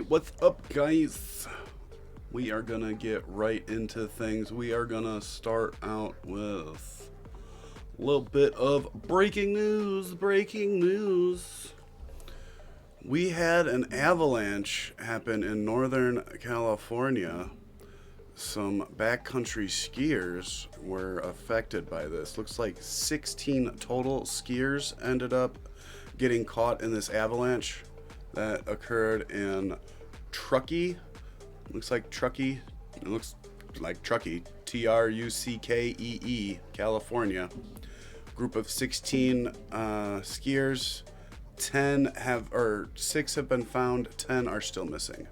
What's up, guys? We are gonna get right into things. We are gonna start out with a little bit of breaking news. Breaking news. We had an avalanche happen in Northern California. Some backcountry skiers were affected by this. Looks like 16 total skiers ended up getting caught in this avalanche that occurred in Truckee. Looks like Truckee. It looks like Truckee. Truckee, California. Group of 16 skiers. 6 have been found. 10 are still missing.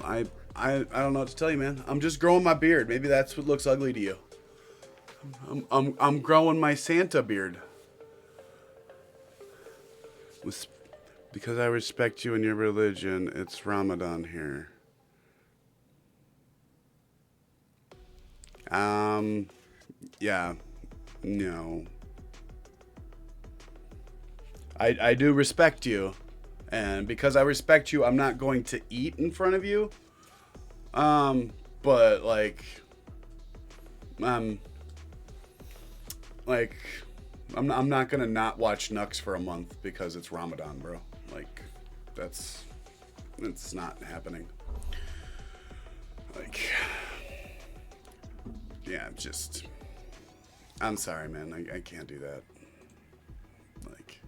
I don't know what to tell you, man. I'm just growing my beard. Maybe that's what looks ugly to you. I'm growing my Santa beard. Because I respect you and your religion, it's Ramadan here. Yeah. No. I do respect you. And because I respect you, I'm not going to eat in front of you. But I'm not gonna not watch Nux for a month because it's Ramadan, bro. Like, it's not happening. Like, yeah, I'm sorry, man. I can't do that. Like,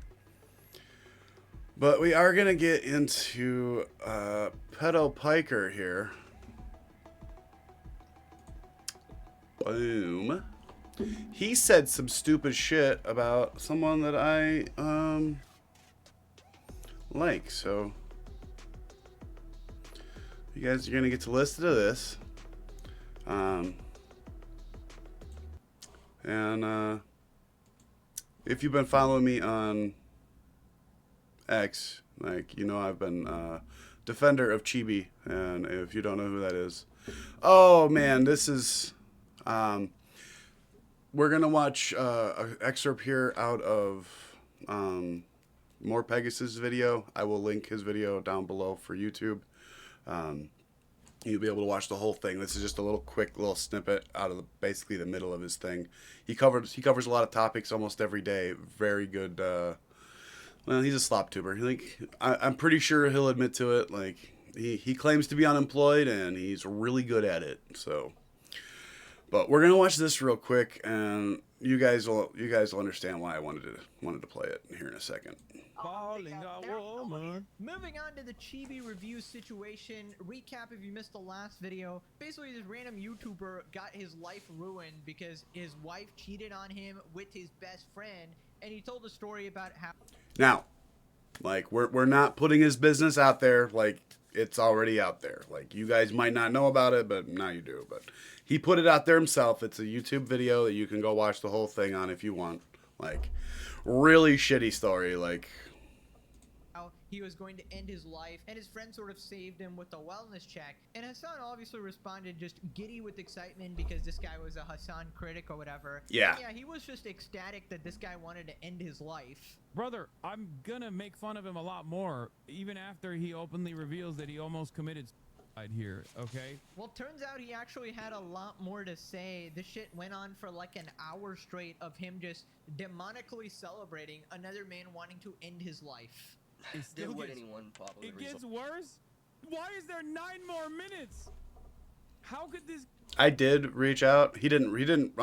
but we are gonna get into Pedo Piker here. Boom. He said some stupid shit about someone that I like, so you guys are gonna get to listen to this. And if you've been following me on X, like, you know, I've been defender of Chibi, and if you don't know who that is, oh man, this is we're gonna watch an excerpt here out of More Pegasus' video. I will link his video down below for YouTube. You'll be able to watch the whole thing. This is just a little quick little snippet out of basically the middle of his thing. He covers a lot of topics almost every day. Very good. Well, he's a slop tuber. I'm pretty sure he'll admit to it. Like, he claims to be unemployed and he's really good at it. So. But we're gonna watch this real quick, and you guys will understand why I wanted to play it here in a second. Moving on to the Chibi review situation. Recap if you missed the last video. Basically, this random YouTuber got his life ruined because his wife cheated on him with his best friend, and he told a story about how. Now, like, we're not putting his business out there. Like, it's already out there. Like, you guys might not know about it, but now you do. But he put it out there himself. It's a YouTube video that you can go watch the whole thing on if you want. Like, really shitty story. Like, how he was going to end his life, and his friend sort of saved him with a wellness check. And Hasan obviously responded just giddy with excitement because this guy was a Hasan critic or whatever. Yeah. And yeah, he was just ecstatic that this guy wanted to end his life. Brother, I'm gonna make fun of him a lot more, even after he openly reveals that he almost committed suicide here, okay? Well, turns out he actually had a lot more to say. This shit went on for like an hour straight of him just demonically celebrating another man wanting to end his life. It still gets, it gets worse? Why is there 9 more minutes? How could this... I did reach out. He didn't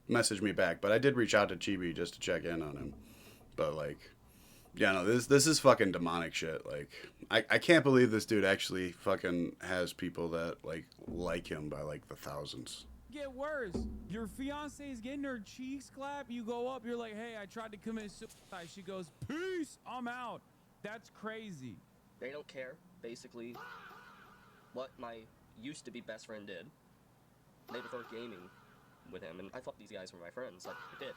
message me back, but I did reach out to Chibi just to check in on him. But, like, yeah, no, this is fucking demonic shit. Like, I can't believe this dude actually fucking has people that like him by like the thousands. Get worse. Your fiance is getting her cheeks clapped. You go up, you're like, hey, I tried to commit suicide. She goes, peace, I'm out. That's crazy. They don't care, basically, what my used to be best friend did. They prefer gaming with him, and I thought these guys were my friends, like I did.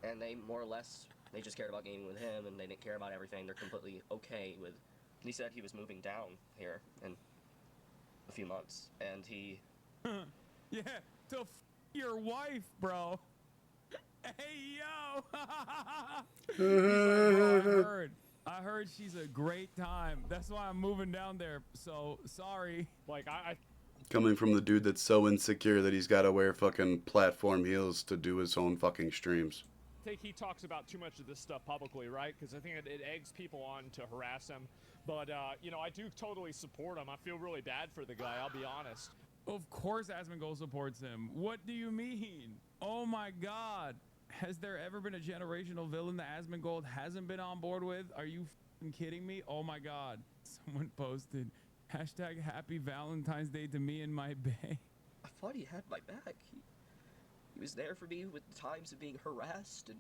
And they more or less, they just cared about gaming with him, and they didn't care about everything. They're completely okay with. And he said he was moving down here in a few months, and he. Yeah, to your wife, bro. Hey, yo. He's like, bro, I heard. I heard she's a great time. That's why I'm moving down there. So sorry. Like I Coming from the dude that's so insecure that he's got to wear fucking platform heels to do his own fucking streams. think he talks about too much of this stuff publicly, right? Because I think it eggs people on to harass him. But, you know, I do totally support him. I feel really bad for the guy, I'll be honest. Of course Asmongold supports him. What do you mean? Oh my god. Has there ever been a generational villain that Asmongold hasn't been on board with? Are you f***ing kidding me? Oh my god. Someone posted, hashtag happy Valentine's Day to me and my bae. I thought he had my back. He was there for me with times of being harassed and...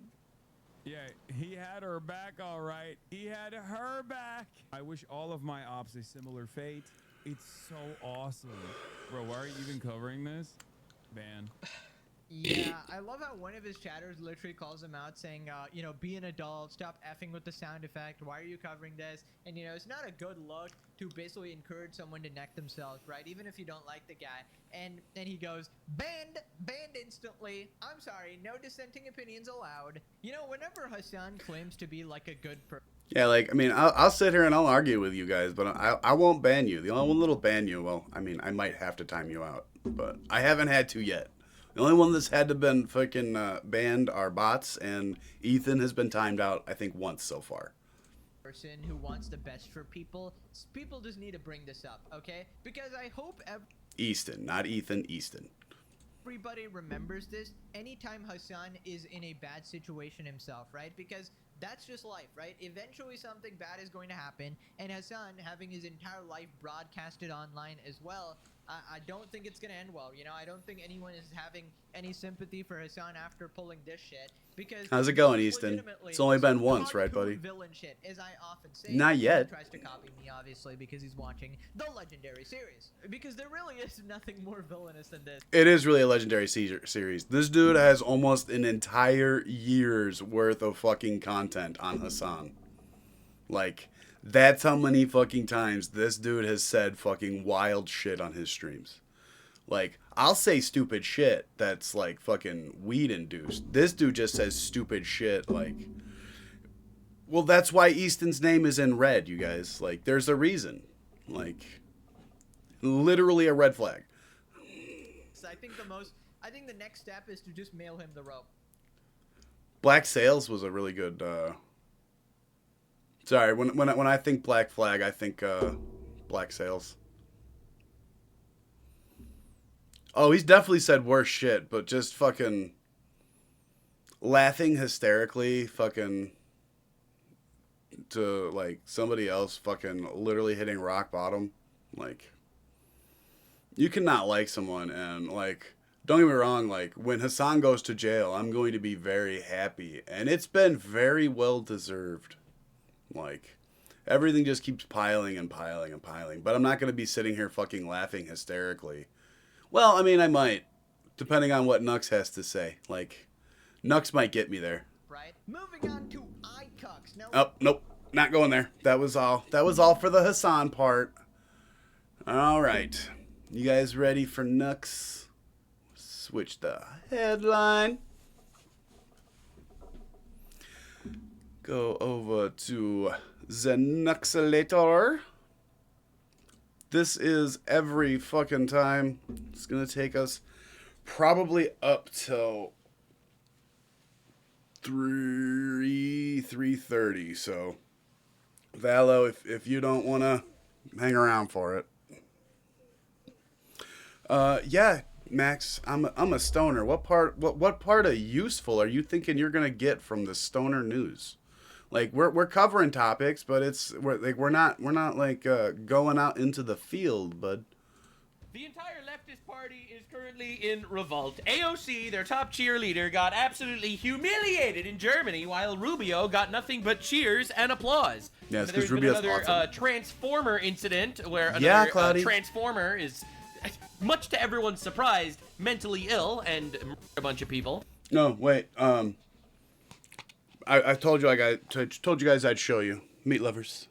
Yeah, he had her back, all right. He had her back. I wish all of my ops a similar fate. It's so awesome. Bro, why are you even covering this? Man. Yeah, I love how one of his chatters literally calls him out saying, you know, be an adult, stop effing with the sound effect, why are you covering this? And, you know, it's not a good look to basically encourage someone to neck themselves, right? Even if you don't like the guy. And then he goes, banned instantly. I'm sorry, no dissenting opinions allowed. You know, whenever Hasan claims to be like a good person, Yeah, like, I mean, I'll sit here and I'll argue with you guys, but I won't ban you. The only one that'll ban you, well, I mean, I might have to time you out, but I haven't had to yet. The only one that's had to been fucking banned are bots, and Ethan has been timed out, I think, once so far. who wants the best for people, people just need to bring this up, okay? Because I hope Easton, not Ethan, Easton. everybody remembers this anytime Hasan is in a bad situation himself, right? Because that's just life, right? Eventually something bad is going to happen, and Hasan having his entire life broadcasted online as well, I don't think it's gonna end well. You know, I don't think anyone is having any sympathy for Hasan after pulling this shit. Because how's it going, Easton? It's only been once, right, buddy? Villain shit, as I often say. Not yet. He tries to copy me, obviously, because he's watching the Legendary series. Because there really is nothing more villainous than this. It is really a legendary series. This dude has almost an entire year's worth of fucking content on Hasan. Like, that's how many fucking times this dude has said fucking wild shit on his streams. Like, I'll say stupid shit that's like fucking weed induced. This dude just says stupid shit like... Well, that's why Easton's name is in red, you guys. Like, there's a reason. Like, literally a red flag. So I think the next step is to just mail him the rope. Black Sails was a really good... Sorry, when I think Black Flag, I think Black Sails. Oh, he's definitely said worse shit, but just fucking laughing hysterically fucking to like somebody else fucking literally hitting rock bottom. Like, you cannot like someone and like, don't get me wrong, like when Hasan goes to jail, I'm going to be very happy, and it's been very well deserved. Like, everything just keeps piling and piling and piling. But I'm not going to be sitting here fucking laughing hysterically. Well, I mean, I might. Depending on what Nux has to say. Like, Nux might get me there. Right? Moving on to iCucks. Now, Oh, nope. Not going there. That was all. That was all for the Hasan part. Alright. You guys ready for Nux? Switch the headline. Go over to the Nuxulator. This is every fucking time. It's gonna take us probably up till 3:30. So, Valo, if you don't wanna hang around for it, yeah, Max, I'm a stoner. What part of useful are you thinking you're gonna get from the stoner news? Like, we're covering topics, but we're not like going out into the field, bud. The entire leftist party is currently in revolt. AOC, their top cheerleader, got absolutely humiliated in Germany, while Rubio got nothing but cheers and applause. Yes, There's because been Rubio's another awesome. Transformer incident where Yeah, another Cloudy. Transformer is, much to everyone's surprise, mentally ill and murdered a bunch of people. No, wait. I told you told you guys I'd show you. Meat lovers.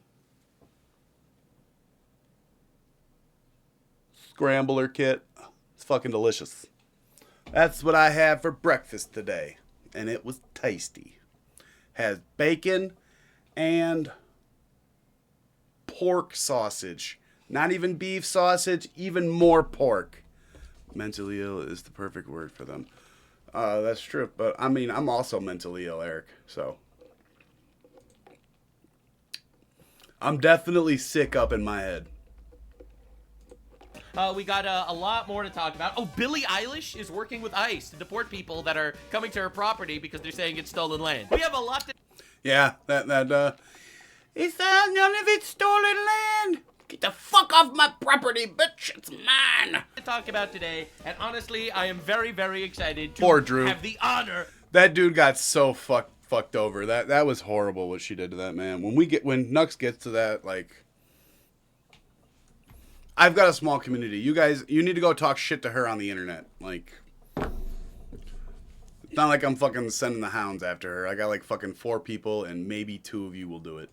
Scrambler kit. It's fucking delicious. That's what I had for breakfast today, and it was tasty. Has bacon and pork sausage. Not even beef sausage, even more pork. Mentally ill is the perfect word for them. That's true. But, I mean, I'm also mentally ill, Eric. So, I'm definitely sick up in my head. We got a lot more to talk about. Oh, Billie Eilish is working with ICE to deport people that are coming to her property because they're saying it's stolen land. We have a lot to... Yeah, it's none of it's stolen land. Get the fuck off my property, bitch. It's mine. To talk about today, and honestly, I am very, very excited to Poor Drew. have the honor. That dude got so fucked over. That was horrible what she did to that man. When Nux gets to that, like, I've got a small community. You guys, you need to go talk shit to her on the internet. Like, it's not like I'm fucking sending the hounds after her. I got like fucking 4 people, and maybe 2 of you will do it.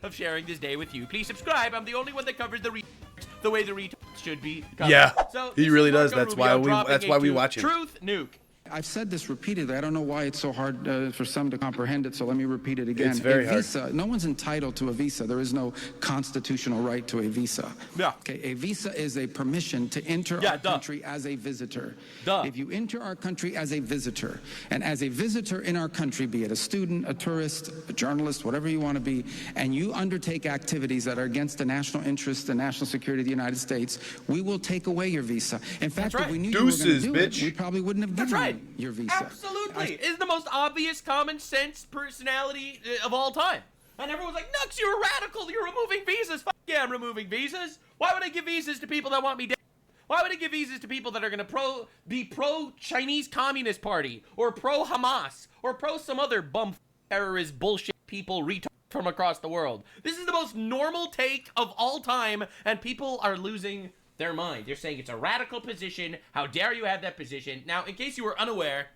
Of sharing this day with you. Please subscribe. I'm the only one that covers the the way the should be covered. Yeah, so he really does. Marco That's why we Rubio watch him. Truth Nuke. I've said this repeatedly. I don't know why it's so hard for some to comprehend it, so let me repeat it again. It's very a visa, hard. No one's entitled to a visa. There is no constitutional right to a visa. Yeah. Okay, a visa is a permission to enter our country as a visitor. If you enter our country as a visitor, and as a visitor in our country, be it a student, a tourist, a journalist, whatever you want to be, and you undertake activities that are against the national interest and national security of the United States, we will take away your visa. In fact, right. if we knew Deuces, you were going to do bitch. it, we probably wouldn't have given right. you your visa. Absolutely. It's the most obvious common sense personality of all time. And everyone's like, Nux, you're a radical. You're removing visas. Fuck yeah, I'm removing visas. Why would I give visas to people that want me dead? Why would I give visas to people that are going to be pro-Chinese Communist Party or pro-Hamas or pro some other bum terrorist bullshit people retard from across the world? This is the most normal take of all time, and people are losing their mind. They're saying it's a radical position. How dare you have that position? Now, in case you were unaware,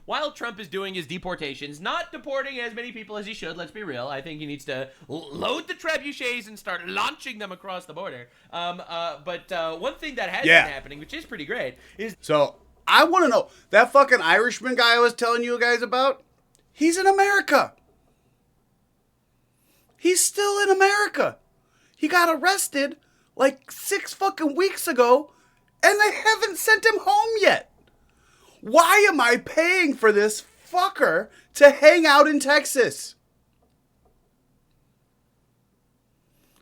while Trump is doing his deportations, not deporting as many people as he should, let's be real. I think he needs to load the trebuchets and start launching them across the border. But one thing that has been happening, which is pretty great, is... So, I want to know, that fucking Irishman guy I was telling you guys about, he's in America. He's still in America. He got arrested like 6 fucking weeks ago, and they haven't sent him home yet. Why am I paying for this fucker to hang out in Texas?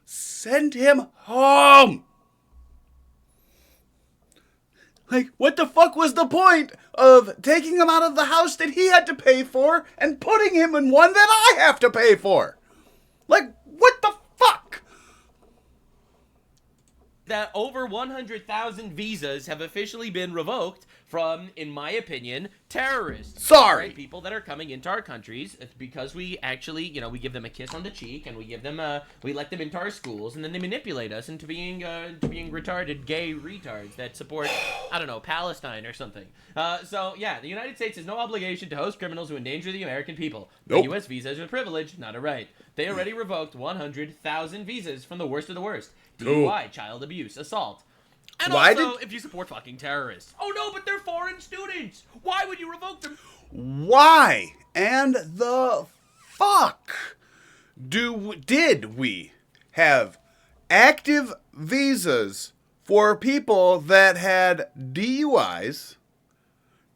Send him home. Like, what the fuck was the point of taking him out of the house that he had to pay for and putting him in one that I have to pay for? Like, what the fuck? That over 100,000 visas have officially been revoked from, in my opinion, terrorists. Sorry. Right? People that are coming into our countries. It's because we actually, we give them a kiss on the cheek, and we give them we let them into our schools, and then they manipulate us into being retarded gay retards that support, I don't know, Palestine or something. So yeah, the United States has no obligation to host criminals who endanger the American people. Nope. The U.S. visa is a privilege, not a right. They already revoked 100,000 visas from the worst of the worst. DUI, child abuse, assault. And if you support fucking terrorists. Oh no, but they're foreign students. Why would you revoke them? Why and the fuck did we have active visas for people that had DUIs,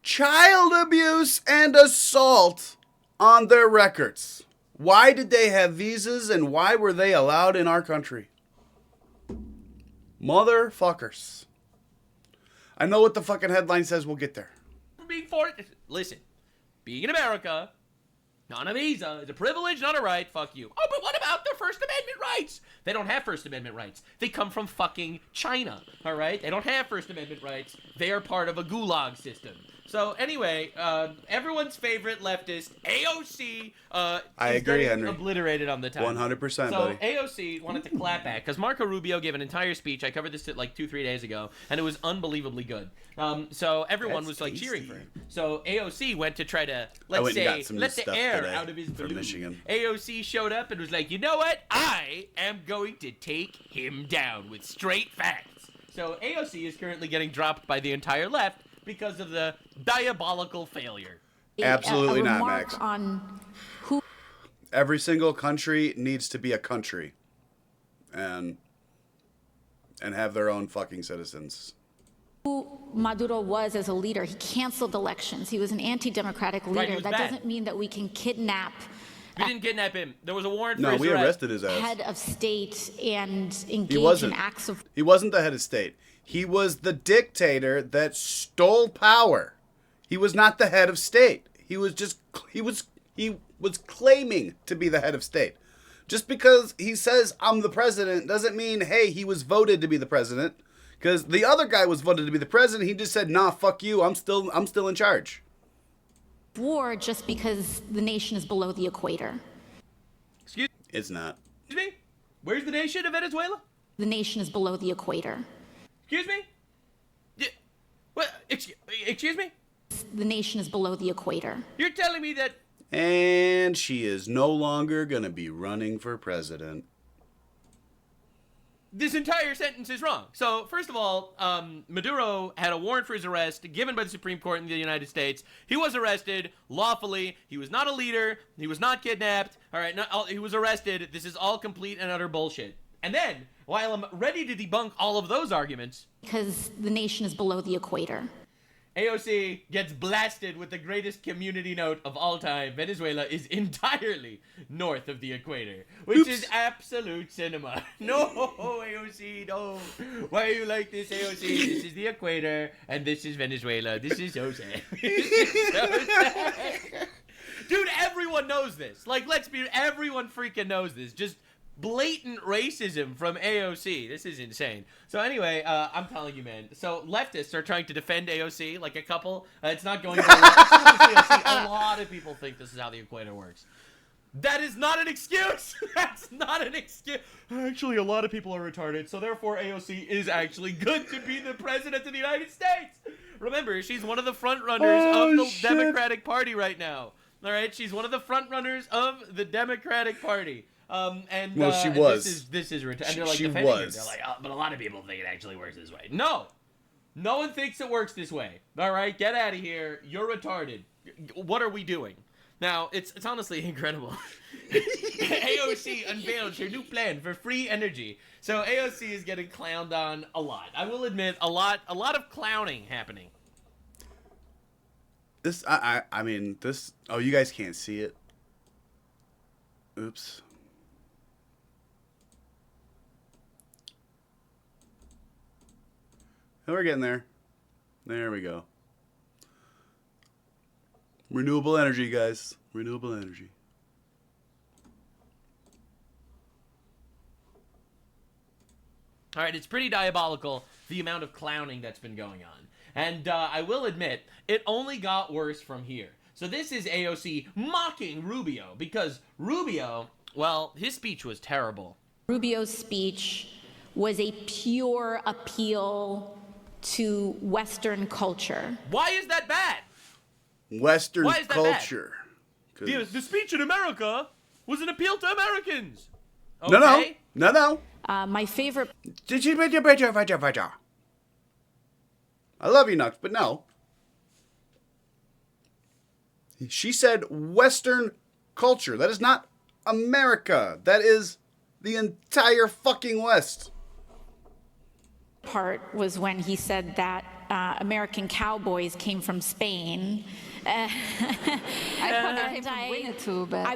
child abuse, and assault on their records? Why did they have visas, and why were they allowed in our country? Motherfuckers. I know what the fucking headline says. We'll get there. Listen, being in America, not a visa, is a privilege, not a right. Fuck you. Oh, but what about their First Amendment rights? They don't have First Amendment rights. They come from fucking China, all right? They don't have First Amendment rights. They are part of a gulag system. So anyway, everyone's favorite leftist, AOC, I is agree, getting Henry. obliterated on the time. 100%, so buddy. AOC wanted to clap back because Marco Rubio gave an entire speech. I covered this like 2-3 days ago, and it was unbelievably good. So everyone was like cheering for him. So AOC went to try to let the air out of his balloon. Michigan. AOC showed up and was like, you know what? I am going to take him down with straight facts. So AOC is currently getting dropped by the entire left because of the diabolical failure. Absolutely not, remark Max. On who Every single country needs to be a country. and have their own fucking citizens. Who Maduro was as a leader. He canceled elections. He was an anti-democratic leader. Right, he was that bad. doesn't mean that we can kidnap We didn't kidnap him. There was a warrant for No, his we arrest. arrested his ass. head of state and He engage in wasn't. acts of He wasn't the head of state. He was the dictator that stole power. He was not the head of state. He was claiming to be the head of state. Just because he says I'm the president doesn't mean, hey, he was voted to be the president. Because the other guy was voted to be the president. He just said, nah, fuck you. I'm still in charge. war just because the nation is below the equator. It's not. Excuse me? Where's the nation of Venezuela? The nation is below the equator. Excuse me? What? Excuse me? The nation is below the equator. You're telling me that... And she is no longer going to be running for president. This entire sentence is wrong. So, first of all, Maduro had a warrant for his arrest given by the Supreme Court in the United States. He was arrested lawfully. He was not a leader. He was not kidnapped. All right, he was arrested. This is all complete and utter bullshit. And then, while I'm ready to debunk all of those arguments... Because the nation is below the equator. AOC gets blasted with the greatest community note of all time. Venezuela is entirely north of the equator, which is absolute cinema. No, AOC, no. Why are you like this, AOC? This is the equator, and this is Venezuela. This is so sad. This is so sad. Dude, everyone knows this. Like, everyone freaking knows this. Just blatant racism from AOC. This is insane. So anyway, I'm telling you, man. So leftists are trying to defend AOC, like a couple. It's not going very well. AOC, a lot of people think this is how the equator works. That is not an excuse. That's not an excuse. Actually, a lot of people are retarded, so therefore AOC is actually good to be the president of the United States. Remember, she's one of the front runners of the Democratic Party right now. All right, she's one of the front runners of the Democratic Party. Well, she was. This is retarded. And they're like She defending was. it. They're like, oh, but a lot of people think it actually works this way. No, no one thinks it works this way. All right, get out of here. You're retarded. What are we doing? Now, it's honestly incredible. AOC unveiled her new plan for free energy. So AOC is getting clowned on a lot. I will admit, a lot of clowning happening. This, I mean, this. Oh, you guys can't see it. Oops. Oh, we're getting there. There we go. Renewable energy, guys. Renewable energy. All right, it's pretty diabolical, the amount of clowning that's been going on. And I will admit, it only got worse from here. So this is AOC mocking Rubio, because Rubio, well, his speech was terrible. Rubio's speech was a pure appeal to Western culture. Why is that bad? Western Why is that culture. The speech in America was an appeal to Americans. No. My favorite I love you, Nux, but no. She said Western culture. That is not America. That is the entire fucking West. part was when he said that American cowboys came from Spain. I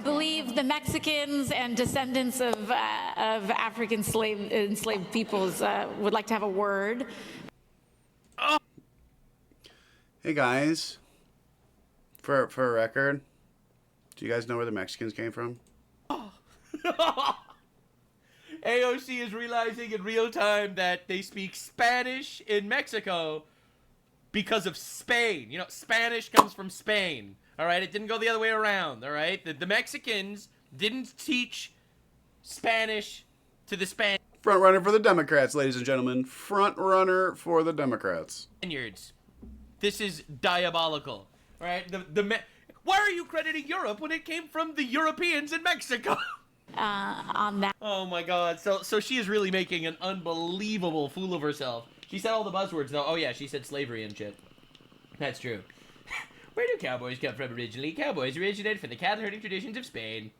believe the Mexicans and descendants of African enslaved peoples would like to have a word. Hey guys, for a record, do you guys know where the Mexicans came from? AOC is realizing in real time that they speak Spanish in Mexico because of Spain. You know, Spanish comes from Spain. All right, it didn't go the other way around. All right, the Mexicans didn't teach Spanish to the Spaniards. Front runner for the Democrats, ladies and gentlemen. Front runner for the Democrats. This is diabolical. All right, why are you crediting Europe when it came from the Europeans in Mexico? On that. Oh my God! So she is really making an unbelievable fool of herself. She said all the buzzwords though. Oh yeah, she said slavery and shit. That's true. Where do cowboys come from originally? Cowboys originated from the cattle herding traditions of Spain.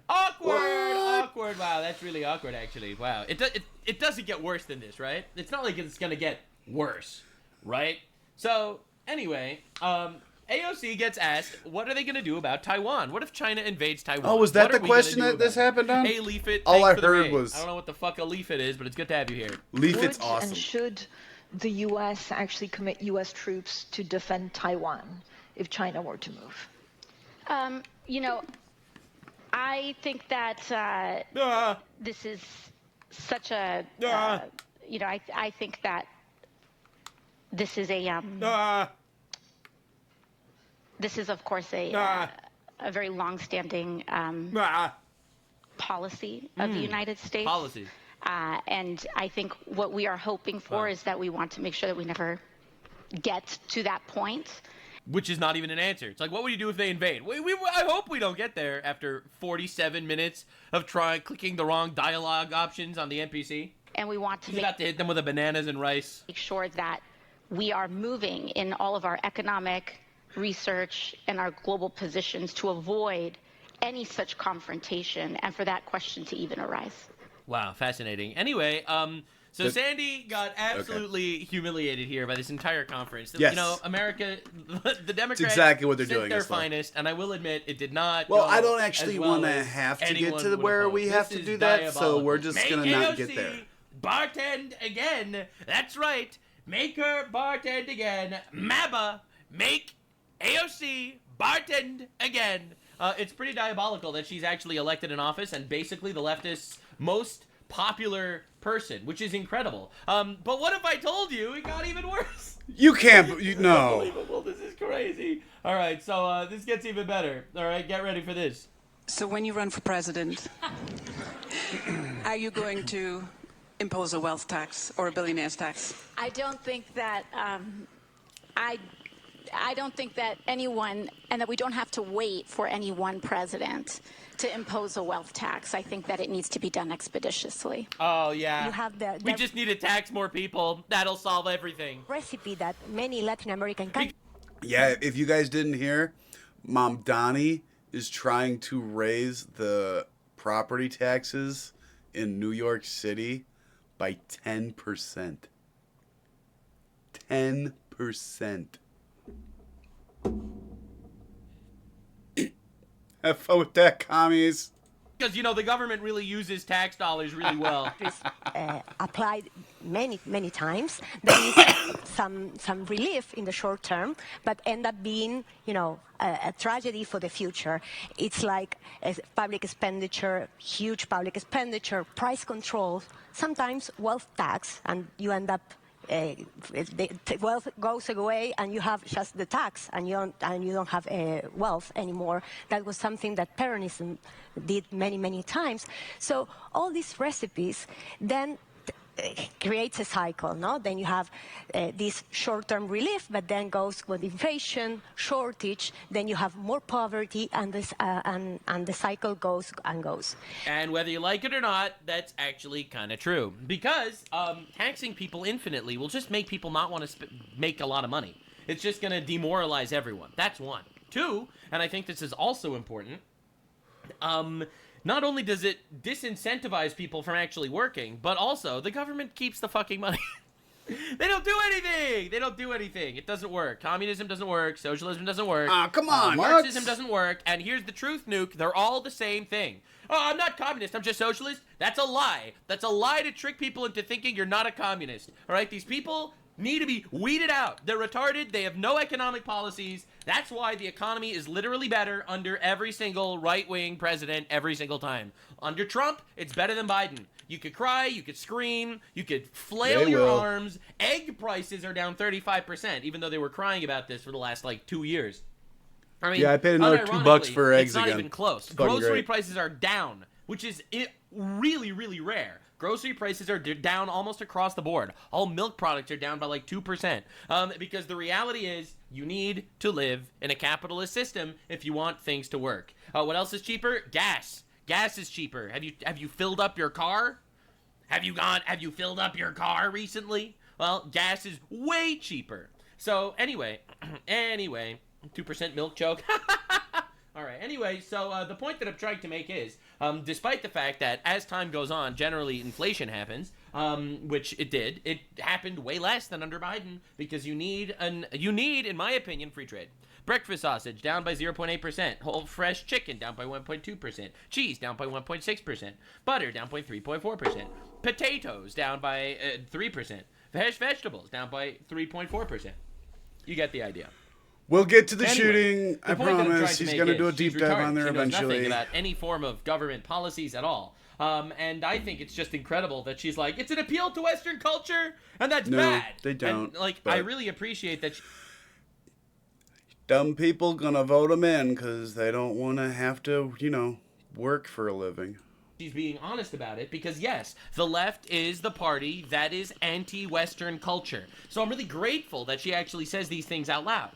Awkward. Wow, that's really awkward, actually. Wow. It doesn't get worse than this, right? It's not like it's gonna get worse, right? So, anyway, AOC gets asked, what are they gonna do about Taiwan? What if China invades Taiwan? Oh, was that the question that this happened on? Hey, Leaf It. All I for the heard raid. was... I don't know what the fuck a Leaf It is, but it's good to have you here. Leaf It's awesome. And should the U.S. actually commit U.S. troops to defend Taiwan if China were to move? You know, I think that this is such a, you know, I think that this is a, this is, of course, a very long-standing policy of the United States. Policy. And I think what we are hoping for is that we want to make sure that we never get to that point. Which is not even an answer. It's like, what would you do if they invade? I hope we don't get there after 47 minutes of clicking the wrong dialogue options on the NPC. And we want to He's about to hit them with a bananas and rice. Make sure that we are moving in all of our economic research and our global positions to avoid any such confrontation and for that question to even arise. Wow, fascinating. Anyway, so Sandy got absolutely humiliated here by this entire conference. Yes. You know, America, the Democrats, it's exactly what they're sent doing. their finest, and I will admit it did not. Well, go I don't actually want to have to get to where we have to do that, so we're just gonna not get there. Bartend again. That's right. Make her bartend again. MABA, make AOC bartend again. It's pretty diabolical that she's actually elected in office and basically the leftists' most popular person, which is incredible. But what if I told you it got even worse? You can't. No. Unbelievable. This is crazy. All right, so this gets even better. All right, get ready for this. So when you run for president, are you going to impose a wealth tax or a billionaire's tax? I don't think that I don't think that anyone, and that we don't have to wait for any one president to impose a wealth tax. I think that it needs to be done expeditiously. Oh, yeah. You have we just need to tax more people. That'll solve everything. Recipe that many Latin American countries. Yeah, if you guys didn't hear, Mom Donnie is trying to raise the property taxes in New York City by 10%. 10%. Have fun with that, commies. Because, you know, the government really uses tax dollars really well. Applied many times. There is some relief in the short term, but end up being, you know, a tragedy for the future. It's like public expenditure, huge public expenditure, price control, sometimes wealth tax, and you end up the wealth goes away and you have just the tax and you don't have wealth anymore. That was something that Peronism did many times. So all these recipes then creates a cycle, no? Then you have this short-term relief, but then goes with inflation, shortage, then you have more poverty, and this and the cycle goes and goes. And whether you like it or not, that's actually kind of true. Because taxing people infinitely will just make people not want to make a lot of money. It's just going to demoralize everyone. That's one. Two, and I think this is also important, not only does it disincentivize people from actually working, but also the government keeps the fucking money. They don't do anything. They don't do anything. It doesn't work. Communism doesn't work. Socialism doesn't work. Come on, Marxism doesn't work. And here's the truth, Nuke. They're all the same thing. Oh, I'm not communist. I'm just socialist. That's a lie. That's a lie to trick people into thinking you're not a communist. All right? These people need to be weeded out. They're retarded. They have no economic policies. That's why the economy is literally better under every single right-wing president every single time. Under Trump, it's better than Biden. You could cry, you could scream, you could flail your arms. Egg prices are down 35%, even though they were crying about this for the last, like, 2 years. I mean, yeah, I paid another $2 for eggs again. It's not even close. Grocery prices are down, which is really, really rare. Grocery prices are down almost across the board. All milk products are down by like 2%. Because the reality is you need to live in a capitalist system if you want things to work. What else is cheaper? Gas. Gas is cheaper. Have you filled up your car? Have you filled up your car recently? Well, gas is way cheaper. So anyway, 2% milk joke. All right. Anyway, so the point that I'm trying to make is, despite the fact that as time goes on, generally inflation happens, which it did. It happened way less than under Biden because you need, in my opinion, free trade. Breakfast sausage down by 0.8%. Whole fresh chicken down by 1.2%. Cheese down by 1.6%. Butter down by 3.4%. Potatoes down by 3%. Fresh vegetables down by 3.4%. You get the idea. We'll get to the Anyway, shooting. I promise. He's going to do a deep dive on there eventually. She knows nothing about any form of government policies at all. And I think it's just incredible that she's like, it's an appeal to Western culture, and that's bad. They don't. And, I really appreciate that. Dumb people gonna vote him in because they don't want to have to, work for a living. She's being honest about it because, yes, the left is the party that is anti-Western culture. So I'm really grateful that she actually says these things out loud.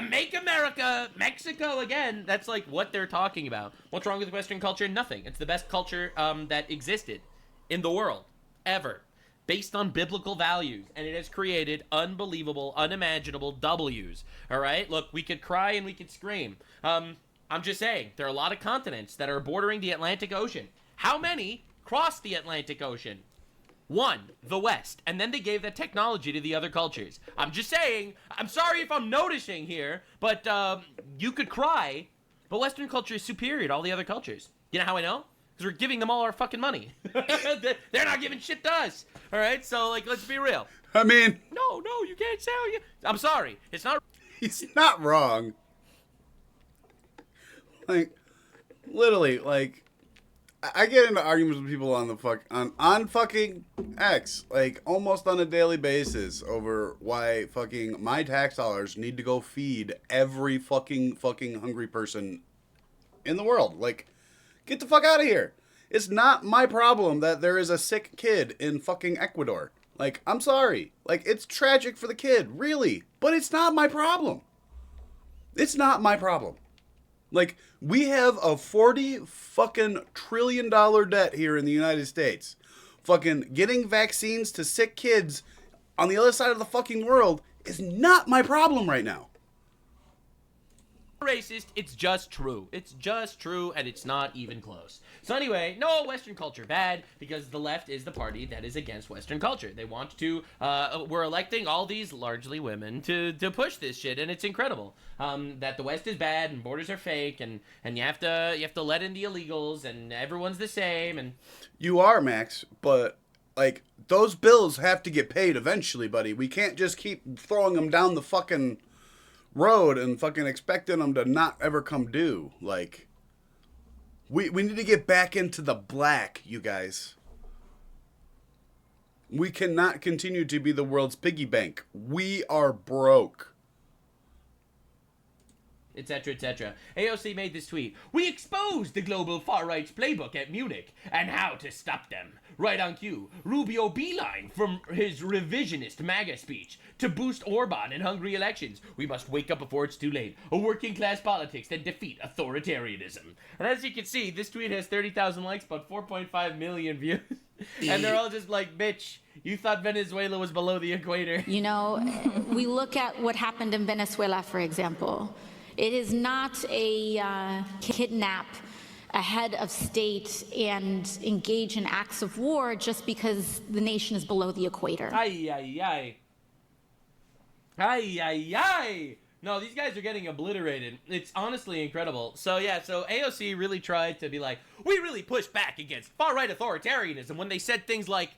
Make America Mexico again. That's like what they're talking about. What's wrong with Western culture? Nothing. It's the best culture that existed in the world ever, based on biblical values, and it has created unbelievable, unimaginable W's. All right? Look, we could cry and we could scream. I'm just saying, there are a lot of continents that are bordering the Atlantic Ocean. How many cross the Atlantic Ocean? One, the West, and then they gave that technology to the other cultures. I'm just saying, I'm sorry if I'm noticing here, but you could cry, but Western culture is superior to all the other cultures. You know how I know? Because we're giving them all our fucking money. They're not giving shit to us. All right, so let's be real. I mean, no, you can't say. I'm sorry, it's not. He's not wrong. Literally, I get into arguments with people on on fucking X, almost on a daily basis over why fucking my tax dollars need to go feed every fucking hungry person in the world. Get the fuck out of here. It's not my problem that there is a sick kid in fucking Ecuador. I'm sorry. It's tragic for the kid, really, but it's not my problem. It's not my problem. We have a $40 fucking trillion debt here in the United States. Fucking getting vaccines to sick kids on the other side of the fucking world is not my problem right now. Racist, it's just true. It's just true, and it's not even close. So anyway, no, Western culture bad, because the left is the party that is against Western culture. They want to, we're electing all these largely women to push this shit, and it's incredible. That the West is bad, and borders are fake, and you have to let in the illegals, and everyone's the same, and... You are, Max, but, those bills have to get paid eventually, buddy. We can't just keep throwing them down the fucking road and fucking expecting them to not ever come due. We need to get back into the black, you guys. We cannot continue to be the world's piggy bank. We are broke. Etc., etc. AOC made this tweet. We exposed the global far right's playbook at Munich and how to stop them. Right on cue, Rubio beeline from his revisionist MAGA speech to boost Orban in Hungary elections. We must wake up before it's too late. A working class politics that defeat authoritarianism. And as you can see, this tweet has 30,000 likes, but 4.5 million views. And they're all just like, bitch, you thought Venezuela was below the equator. We look at what happened in Venezuela, for example. It is not a kidnap a head of state and engage in acts of war just because the nation is below the equator. Ay, ay, ay. Ay, ay, ay. No, these guys are getting obliterated. It's honestly incredible. So AOC really tried to be like, we really pushed back against far-right authoritarianism when they said things like,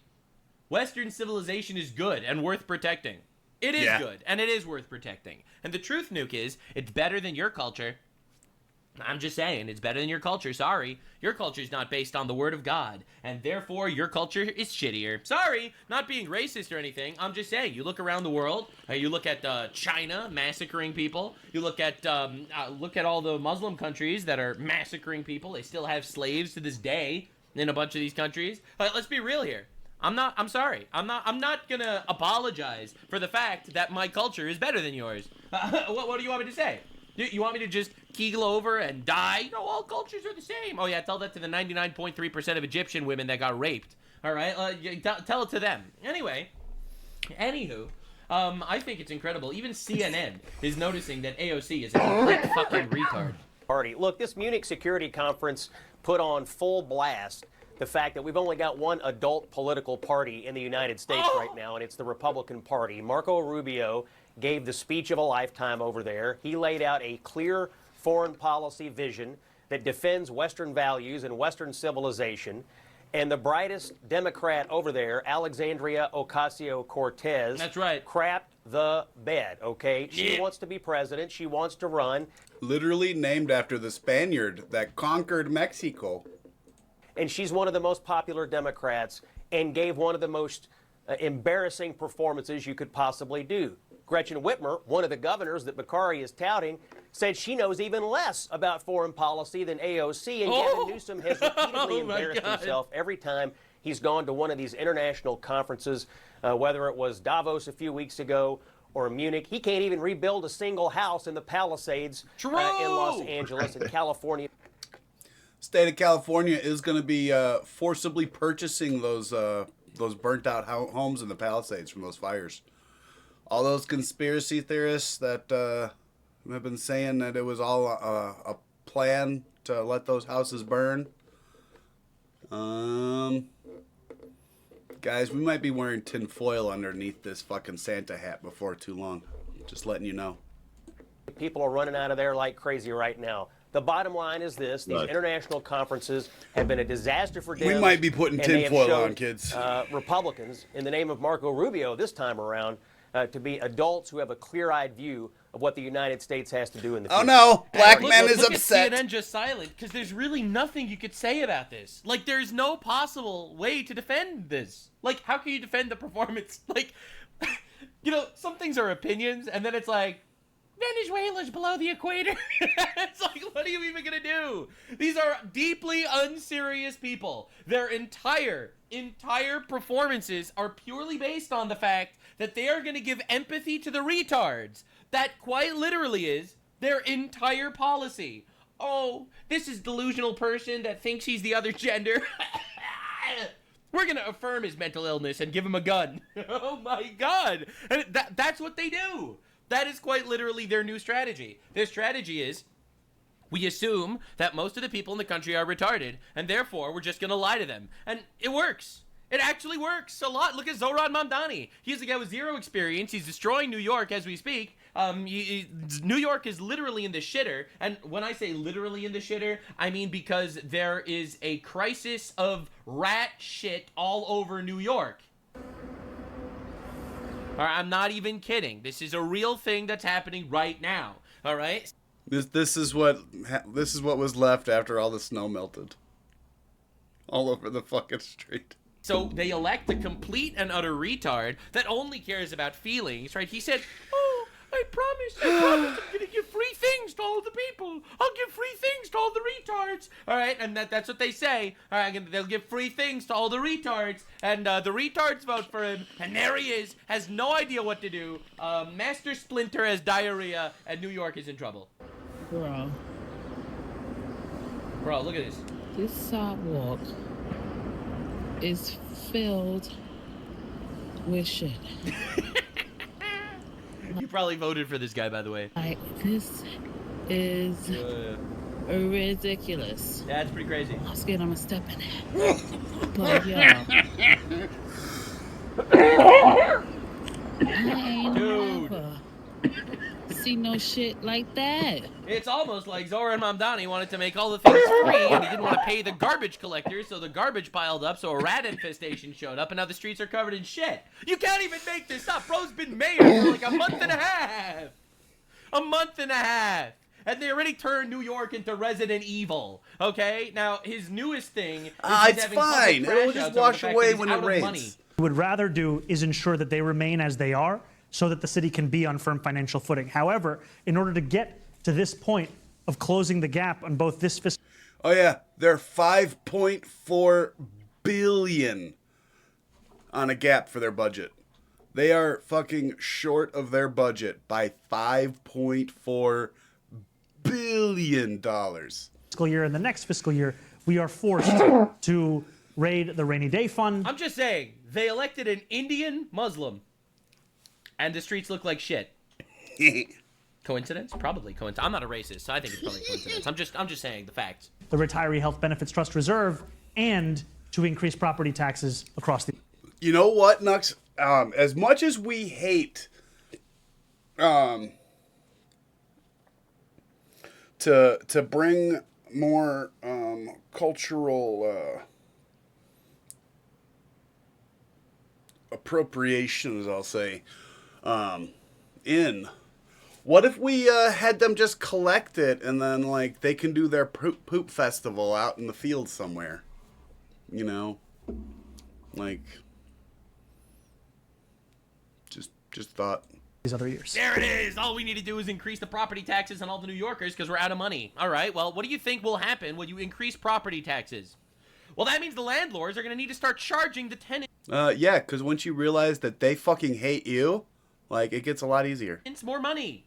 Western civilization is good and worth protecting. It is good, and it is worth protecting. And the truth, Nuke, is it's better than your culture. I'm just saying, it's better than your culture. Sorry. Your culture is not based on the word of God, and therefore your culture is shittier. Sorry, not being racist or anything. I'm just saying, you look around the world, you look at China massacring people, you look at all the Muslim countries that are massacring people. They still have slaves to this day in a bunch of these countries. Let's be real here. I'm sorry. I'm not gonna apologize for the fact that my culture is better than yours. What do you want me to say? You want me to just kegel over and die? All cultures are the same. Oh yeah, tell that to the 99.3% of Egyptian women that got raped. All right, tell it to them. Anywho, I think it's incredible. Even CNN is noticing that AOC is a complete fucking retard. party. Look, this Munich Security Conference put on full blast the fact that we've only got one adult political party in the United States right now, and it's the Republican Party. Marco Rubio gave the speech of a lifetime over there. He laid out a clear foreign policy vision that defends Western values and Western civilization. And the brightest Democrat over there, Alexandria Ocasio-Cortez, that's right, crapped the bed, okay? She wants to be president. She wants to run. Literally named after the Spaniard that conquered Mexico. And she's one of the most popular Democrats and gave one of the most embarrassing performances you could possibly do. Gretchen Whitmer, one of the governors that Bakari is touting, said she knows even less about foreign policy than AOC, and Gavin Newsom has repeatedly embarrassed himself every time he's gone to one of these international conferences, whether it was Davos a few weeks ago or Munich. He can't even rebuild a single house in the Palisades in Los Angeles and California. State of California is going to be forcibly purchasing those burnt out homes in the Palisades from those fires. All those conspiracy theorists that have been saying that it was all a plan to let those houses burn. Guys, we might be wearing tin foil underneath this fucking Santa hat before too long. Just letting you know. People are running out of there like crazy right now. The bottom line is this: these international conferences have been a disaster for Dems. We might be putting tin foil on, kids. Republicans, in the name of Marco Rubio this time around, to be adults who have a clear-eyed view of what the United States has to do in the future. Oh no, Black man is upset. CNN just silent because there's really nothing you could say about this. Like, there's no possible way to defend this. Like, how can you defend the performance? Like, you know, some things are opinions, and then it's like, Venezuela's below the equator. It's like, what are you even gonna do? These are deeply unserious people. Their entire performances are purely based on the fact that they are gonna give empathy to the retards. That quite literally is their entire policy. Oh, this is delusional person that thinks he's the other gender. We're gonna affirm his mental illness and give him a gun. Oh my God. And that's what they do. That is quite literally their new strategy. Their strategy is, we assume that most of the people in the country are retarded, and therefore we're just gonna lie to them. And it works. It actually works a lot. Look at Zohran Mamdani. He's a guy with zero experience. He's destroying New York as we speak. New York is literally in the shitter. And when I say literally in the shitter, I mean because there is a crisis of rat shit all over New York. All right, I'm not even kidding. This is a real thing that's happening right now. All right. This is what was left after all the snow melted, all over the fucking street. So they elect a complete and utter retard that only cares about feelings, right? He said, "Oh, I promise I'm gonna give free things to all the people. I'll give free things to all the retards." All right, and that's what they say. All right, they'll give free things to all the retards, and the retards vote for him, and there he is, has no idea what to do. Master Splinter has diarrhea, and New York is in trouble. Bro, look at this. This sidewalk is filled with shit. You probably voted for this guy, by the way. Like, this is ridiculous. Yeah, it's pretty crazy. I'm scared I'm gonna step in it. But yo, I ain't never see no shit like that. It's almost like Zohran Mamdani wanted to make all the things free, and he didn't want to pay the garbage collectors, so the garbage piled up, so a rat infestation showed up, and now the streets are covered in shit. You can't even make this up. Bro's been mayor for like a month and a half. A month and a half. And they already turned New York into Resident Evil. Okay? Now, his newest thing is it's fine. It'll just wash away when it rains. What we would rather do is ensure that they remain as they are so that the city can be on firm financial footing. However, in order to get to this point of closing the gap on both this fiscal... Oh yeah, they're $5.4 billion on a gap for their budget. They are fucking short of their budget by $5.4 billion. Fiscal year and the next fiscal year, we are forced to raid the rainy day fund. I'm just saying, they elected an Indian Muslim, and the streets look like shit. Coincidence? Probably coincidence. I'm not a racist, so I think it's probably coincidence. I'm just saying the facts. The Retiree Health Benefits Trust Reserve and to increase property taxes across the... You know what, Nux? As much as we hate to bring more cultural appropriations, I'll say, in... What if we had them just collect it and then, like, they can do their poop festival out in the field somewhere? You know? Like, just thought. These other years. There it is! All we need to do is increase the property taxes on all the New Yorkers because we're out of money. All right, well, what do you think will happen when you increase property taxes? Well, that means the landlords are going to need to start charging the tenants. Yeah, because once you realize that they fucking hate you, like, it gets a lot easier. More money.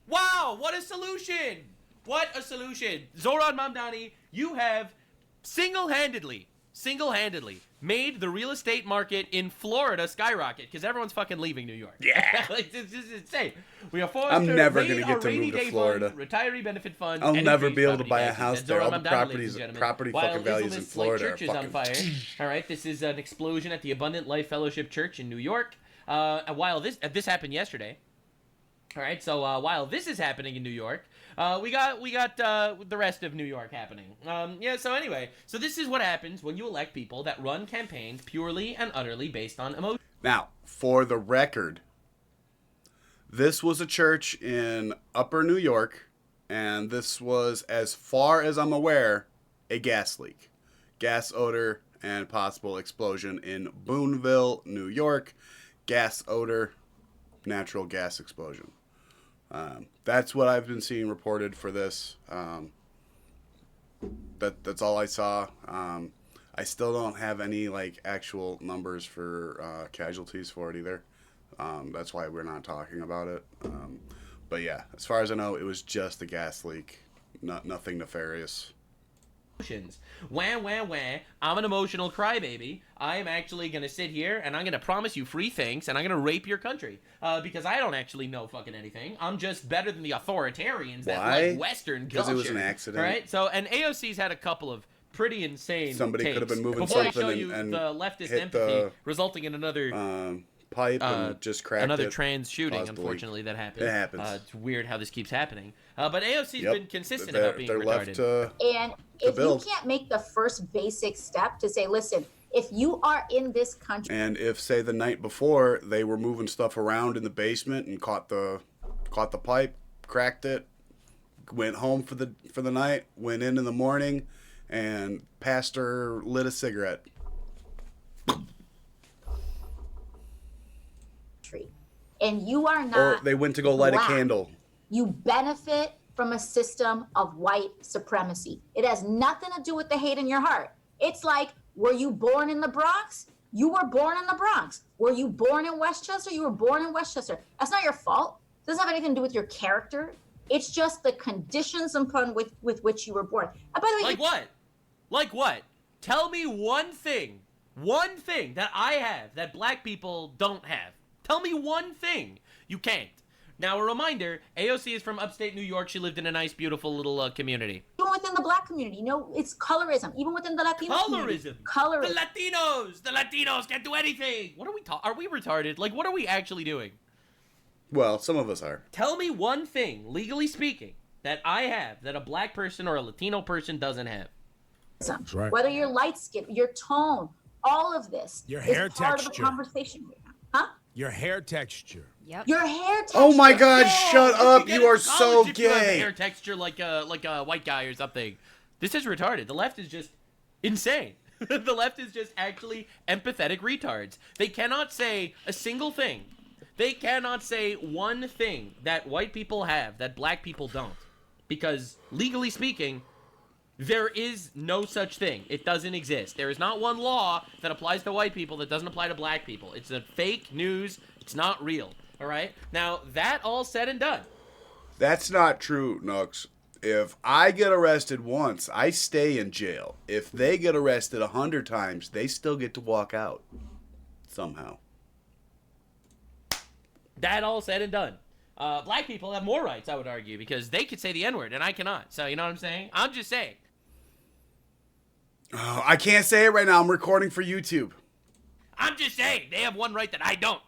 Wow, what a solution! What a solution. Zoran Mamdani, you have single-handedly made the real estate market in Florida skyrocket because everyone's fucking leaving New York. Yeah. Like, it's insane. We are forced I'm to never raid going to our get to rainy move to day Florida. Fund, retiree benefit fund. I'll and never increase be able to property buy a taxes. house And there. All Zoran the Mamdani, ladies and gentlemen, property while fucking values in Islamist, Florida like, are church is on fucking... fire. All right, this is an explosion at the Abundant Life Fellowship Church in New York. While this happened yesterday. All right, so while this is happening in New York, we got the rest of New York happening. Yeah, so anyway, so this is what happens when you elect people that run campaigns purely and utterly based on emotion. Now, for the record, this was a church in Upper New York, and this was, as far as I'm aware, a gas leak. Gas odor and possible explosion in Boonville, New York. Gas odor, natural gas explosion. That's what I've been seeing reported for this. That's all I saw. I still don't have any like actual numbers for casualties for it either. That's why we're not talking about it. But yeah, as far as I know, it was just a gas leak, nothing nefarious. Wah, wah, wah. I'm an emotional crybaby. I'm actually going to sit here and I'm going to promise you free things and I'm going to rape your country. Because I don't actually know fucking anything. I'm just better than the authoritarians that like Western culture. Because it was an accident. All right? So, and AOC's had a couple of pretty insane Somebody takes. could have been moving Before something I show you and the leftist hit empathy the, resulting in another... pipe and just cracked another it. trans shooting, unfortunately, that happened. It happens. It's weird how this keeps happening. But AOC's been consistent They're about being retarded. And if you can't make the first basic step to say, listen, if you are in this country... And if, say, the night before, they were moving stuff around in the basement and caught the pipe, cracked it, went home for the night, went in the morning, and pastor lit a cigarette. And you are not... Or they went to go light black. a candle. You benefit from a system of white supremacy. It has nothing to do with the hate in your heart. It's like, were you born in the Bronx? You were born in the Bronx. Were you born in Westchester? You were born in Westchester. That's not your fault. It doesn't have anything to do with your character. It's just the conditions upon with which you were born. And by the way, like what? Like what? Tell me one thing that I have that black people don't have. Tell me one thing. You can't. Now, a reminder, AOC is from upstate New York. She lived in a nice, beautiful little community. Even within the black community, you know, it's colorism. Even within the Latino community. Colorism. The Latinos can't do anything. What are we Are we retarded? Like, what are we actually doing? Well, some of us are. Tell me one thing, legally speaking, that I have that a black person or a Latino person doesn't have. That's right. Whether you're light skinned, your tone, all of this your hair is part texture. of the conversation right now. Huh? Your hair texture. Yep. Your hair texture. Oh my God! Yo, shut up! You are so if you have gay. hair texture like a white guy or something. This is retarded. The left is just insane. The left is just actually empathetic retards. They cannot say a single thing. They cannot say one thing that white people have that black people don't. Because legally speaking, there is no such thing. It doesn't exist. There is not one law that applies to white people that doesn't apply to black people. It's a fake news. It's not real. All right? Now, that all said and done. That's not true, Nux. If I get arrested once, I stay in jail. If they get arrested 100 times, they still get to walk out. Somehow. That all said and done. Black people have more rights, I would argue, because they could say the N-word and I cannot. So, you know what I'm saying? I'm just saying. Oh, I can't say it right now. I'm recording for YouTube. I'm just saying. They have one right that I don't.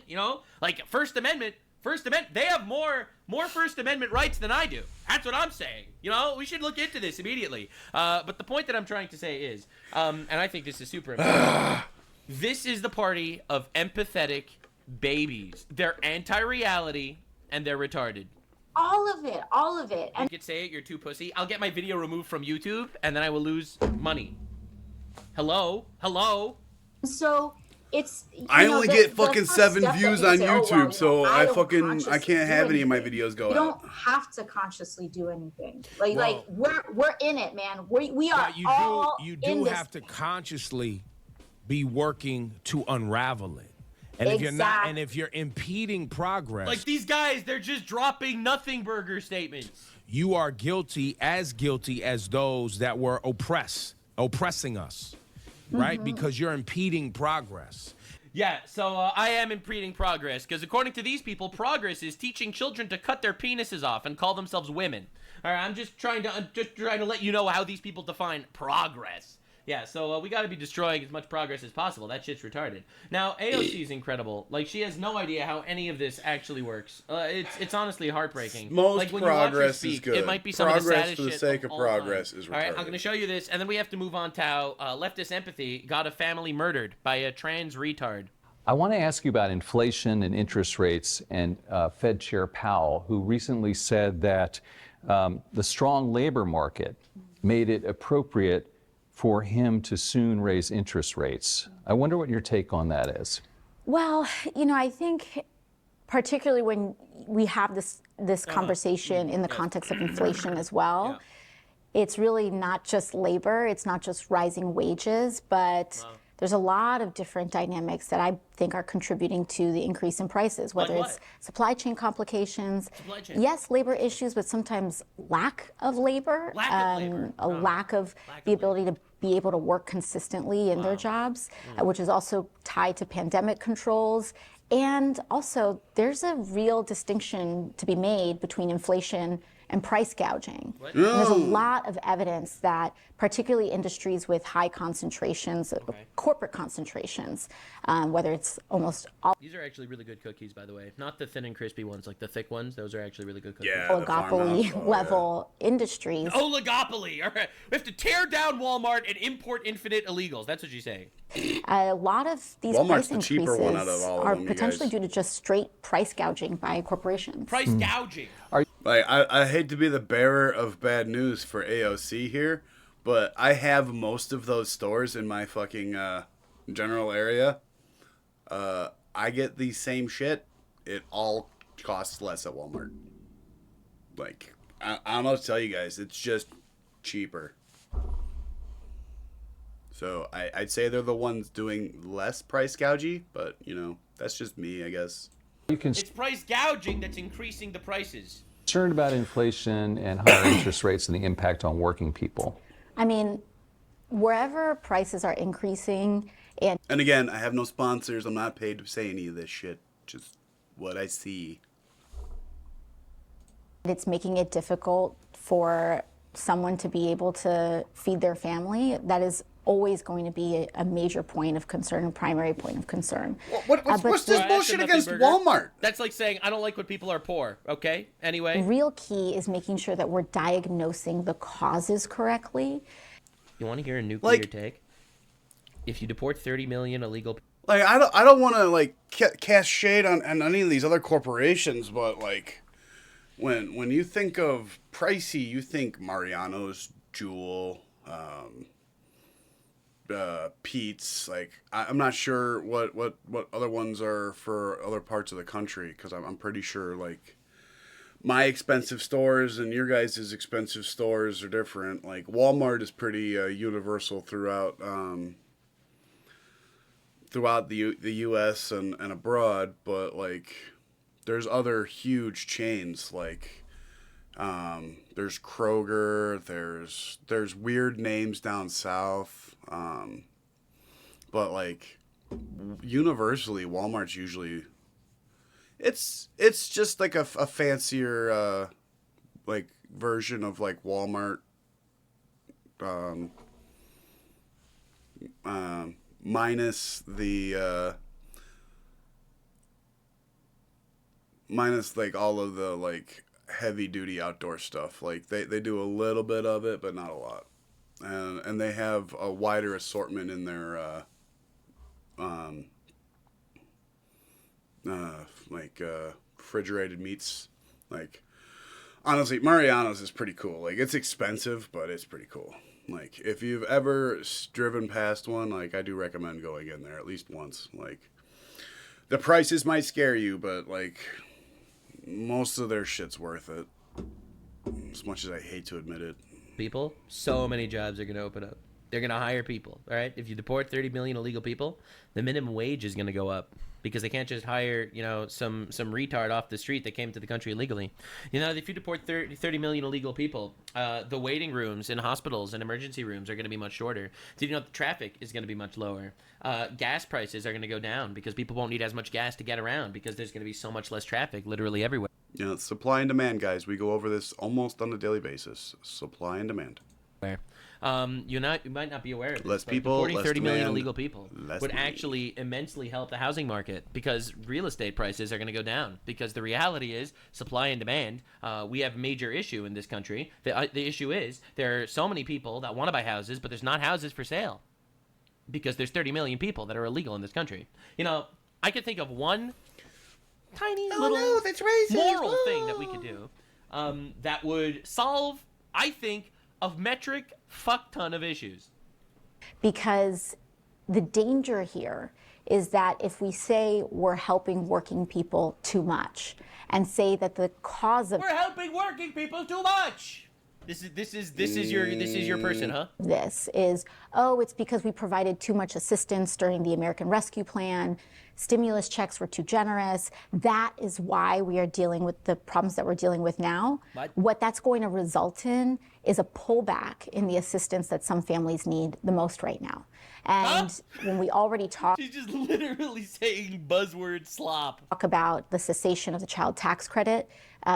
You know? Like, First Amendment, they have more First Amendment rights than I do. That's what I'm saying. You know? We should look into this immediately. But the point that I'm trying to say is, and I think this is super important, this is the party of empathetic babies. They're anti-reality, and they're retarded. All of it, all of it. You could say it, you're too pussy. I'll get my video removed from YouTube, and then I will lose money. Hello? So it's. I only get fucking 7 views on YouTube, so I can't have any of my videos go out. You don't have to consciously do anything. Like we're in it, man. We are all you in do this. have to consciously be working to unravel it. And if you're impeding progress, like these guys, they're just dropping nothing burger statements. You are guilty as those that were oppressing us, right? Because you're impeding progress. Yeah, so I am impeding progress because according to these people, progress is teaching children to cut their penises off and call themselves women. All right, I'm just trying to let you know how these people define progress. Yeah, so we got to be destroying as much progress as possible. That shit's retarded. Now, AOC is incredible. Like, she has no idea how any of this actually works. It's honestly heartbreaking. Most like, when progress you watch her speak, is good. It might be some progress of the saddest for the shit sake of of all progress time. is retarded. All right, I'm going to show you this, and then we have to move on to how leftist empathy got a family murdered by a trans retard. I want to ask you about inflation and interest rates and Fed Chair Powell, who recently said that the strong labor market made it appropriate for him to soon raise interest rates. I wonder what your take on that is. Well, I think particularly when we have this conversation in the context of inflation as well, it's really not just labor, it's not just rising wages, but there's a lot of different dynamics that I think are contributing to the increase in prices, whether it's supply chain complications, yes, labor issues, but sometimes lack of labor, lack of the ability to be able to work consistently in their jobs, which is also tied to pandemic controls. And also, there's a real distinction to be made between inflation and price gouging. And there's a lot of evidence that particularly industries with high concentrations, corporate concentrations, whether it's almost all. These are actually really good cookies, by the way. Not the thin and crispy ones, like the thick ones. Those are actually really good cookies. Yeah, oligopoly level industries. Oligopoly. All right. We have to tear down Walmart and import infinite illegals. That's what she's saying. A lot of these Walmart's price the cheaper one out of increases all of are them, you potentially guys. due to just straight price gouging by corporations. Price gouging. Like, I hate to be the bearer of bad news for AOC here, but I have most of those stores in my fucking general area. I get the same shit. It all costs less at Walmart. Like, I'm going to tell you guys, it's just cheaper. So I'd say they're the ones doing less price gouging, but, that's just me, I guess. It's price gouging that's increasing the prices. Concerned about inflation and higher interest rates and the impact on working people. I mean, wherever prices are increasing and again, I have no sponsors. I'm not paid to say any of this shit. Just what I see. it's making it difficult for someone to be able to feed their family, that is always going to be a major point of concern, a primary point of concern. What's this bullshit against Walmart? That's like saying, I don't like when people are poor, okay? Anyway. The real key is making sure that we're diagnosing the causes correctly. You want to hear a nuclear take? If you deport 30 million illegal... Like, I don't want to, like, cast shade on any of these other corporations, but, like, when you think of pricey, you think Mariano's, Jewel, Pete's. Like, I'm not sure what other ones are for other parts of the country, because I'm pretty sure, like, my expensive stores and your guys' expensive stores are different. Like, Walmart is pretty universal throughout the U.S. and abroad, but, like, there's other huge chains, like, there's Kroger, there's weird names down south, but, like, universally, Walmart's usually, It's just like a fancier like version of like Walmart. Minus the minus like all of the like heavy duty outdoor stuff. Like they do a little bit of it, but not a lot. And they have a wider assortment in their refrigerated meats. Like honestly, Mariano's is pretty cool. Like it's expensive, but it's pretty cool. Like if you've ever driven past one, like I do recommend going in there at least once. Like the prices might scare you, but like most of their shit's worth it. As much as I hate to admit it. People, so many jobs are going to open up. They're going to hire people, all right? If you deport 30 million illegal people, the minimum wage is going to go up because they can't just hire, you know, some retard off the street that came to the country illegally. You know, if you deport 30 million illegal people, the waiting rooms in hospitals and emergency rooms are going to be much shorter. Did you know the traffic is going to be much lower? Gas prices are going to go down because people won't need as much gas to get around because there's going to be so much less traffic literally everywhere. You know, it's supply and demand, guys. We go over this almost on a daily basis. Supply and demand. You might not be aware of this. Less but people, deporting less 30 million demand, illegal people less would money. actually immensely help the housing market because real estate prices are going to go down because the reality is supply and demand. We have a major issue in this country. The issue is there are so many people that want to buy houses, but there's not houses for sale because there's 30 million people that are illegal in this country. You know, I could think of one tiny little that's racist. moral thing that we could do that would solve, I think, a metric fuck ton of issues. Because the danger here is that if we say we're helping working people too much and say that the cause of we're helping working people too much. This is your person, huh? This is, oh, it's because we provided too much assistance during the American Rescue Plan. Stimulus checks were too generous. That is why we are dealing with the problems that we're dealing with now. What that's going to result in is a pullback in the assistance that some families need the most right now. And when we already talk, she's just literally saying buzzword slop. Talk about the cessation of the child tax credit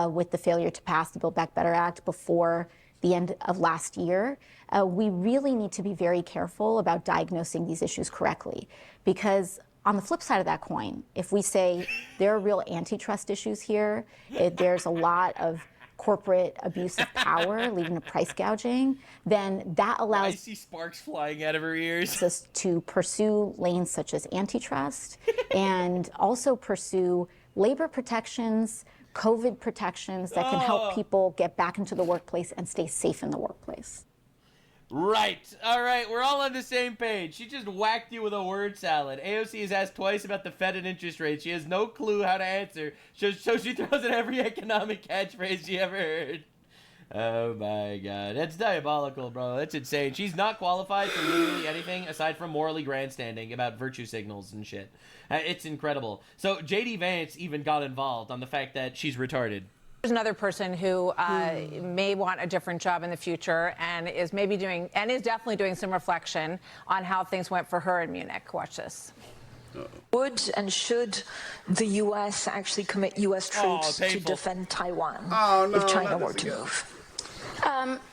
with the failure to pass the Build Back Better Act before the end of last year. We really need to be very careful about diagnosing these issues correctly, because on the flip side of that coin, if we say there are real antitrust issues here, there's a lot of corporate abuse of power leading to price gouging, then that allows I see sparks flying out of her ears. us to pursue lanes such as antitrust and also pursue labor protections, COVID protections that can help people get back into the workplace and stay safe in the workplace. Right. All right. We're all on the same page. She just whacked you with a word salad. AOC is asked twice about the Fed and interest rates. She has no clue how to answer. So she throws in every economic catchphrase she ever heard. Oh, my God. That's diabolical, bro. That's insane. She's not qualified for literally anything aside from morally grandstanding about virtue signals and shit. It's incredible. So J.D. Vance even got involved on the fact that she's retarded. There's another person who may want a different job in the future and is maybe doing, and is definitely doing some reflection on how things went for her in Munich. Watch this. Would and should the U.S. actually commit U.S. troops to defend Taiwan if China were to move?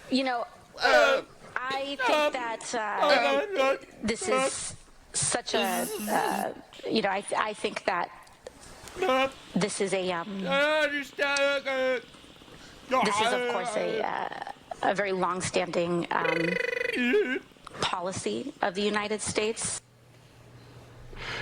You know, I think that this is such a, you know, I think that this is a this is of course a very long-standing policy of the United States.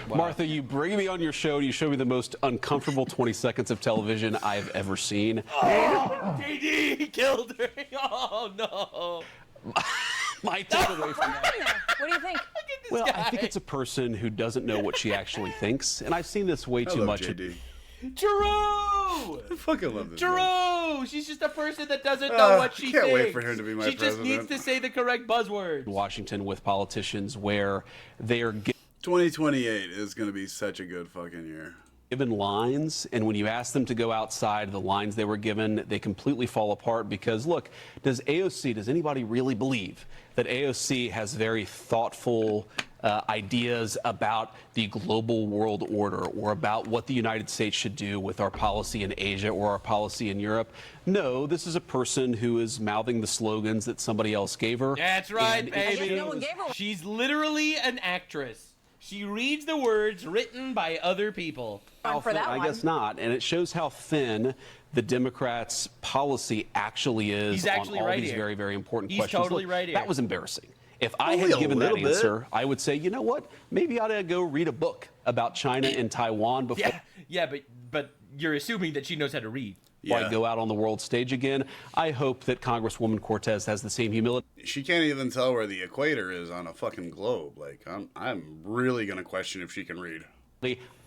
Wow. Martha, you bring me on your show and you show me the most uncomfortable 20 seconds of television I've ever seen. Oh, JD killed her. Oh, no. My takeaway from that. What do you think? Well, I think it's a person who doesn't know what she actually thinks, and I've seen this way too much. JD. Drew! I fucking love this. Drew! She's just a person that doesn't know what she thinks. Can't wait for him to be my president. She just needs to say the correct buzzword. Washington with politicians where they are 2028 is going to be such a good fucking year. given lines, and when you ask them to go outside the lines they were given, they completely fall apart because, look, does anybody really believe that AOC has very thoughtful ideas about the global world order or about what the United States should do with our policy in Asia or our policy in Europe? No, this is a person who is mouthing the slogans that somebody else gave her. That's right, And baby. No one gave her one. She's literally an actress. She reads the words written by other people. For that I one. guess not. And it shows how thin the Democrats' policy actually is He's actually on all right these here. very, very important He's questions. totally Look, right here. That was embarrassing. If I Only had a given that little bit. answer, I would say, you know what? Maybe I ought to go read a book about China and Taiwan before but you're assuming that she knows how to read. I go out on the world stage again. I hope that Congresswoman Cortez has the same humility. She can't even tell where the equator is on a fucking globe. Like, I'm really gonna question if she can read.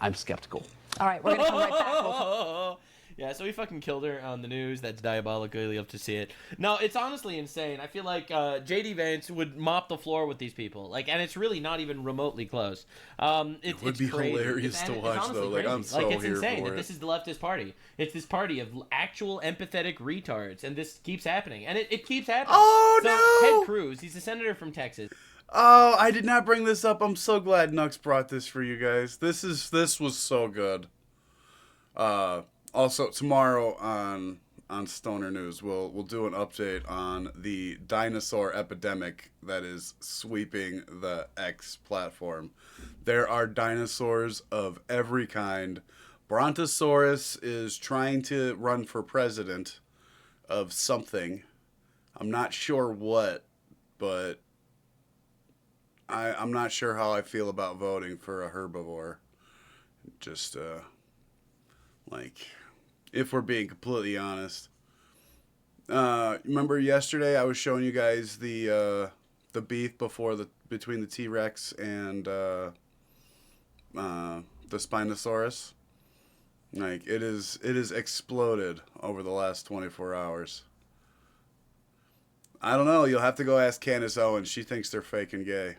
I'm skeptical. All right, we're going to come right back. Yeah, so we fucking killed her on the news. That's diabolical. You love to see it. No, it's honestly insane. I feel like J.D. Vance would mop the floor with these people. Like, and it's really not even remotely close. It would be hilarious to watch, though. Like, I'm so it's here insane for that it. this is the leftist party. It's this party of actual empathetic retards, and this keeps happening. And it keeps happening. Oh, so, no! Ted Cruz, he's a senator from Texas. Oh, I did not bring this up. I'm so glad Nux brought this for you guys. This was so good. Also, tomorrow on Stoner News, we'll do an update on the dinosaur epidemic that is sweeping the X platform. There are dinosaurs of every kind. Brontosaurus is trying to run for president of something. I'm not sure what, but I'm not sure how I feel about voting for a herbivore. Just, like, if we're being completely honest. Remember yesterday I was showing you guys the beef between the T-Rex and the Spinosaurus? Like, it is exploded over the last 24 hours. I don't know. You'll have to go ask Candace Owens. She thinks they're fake and gay.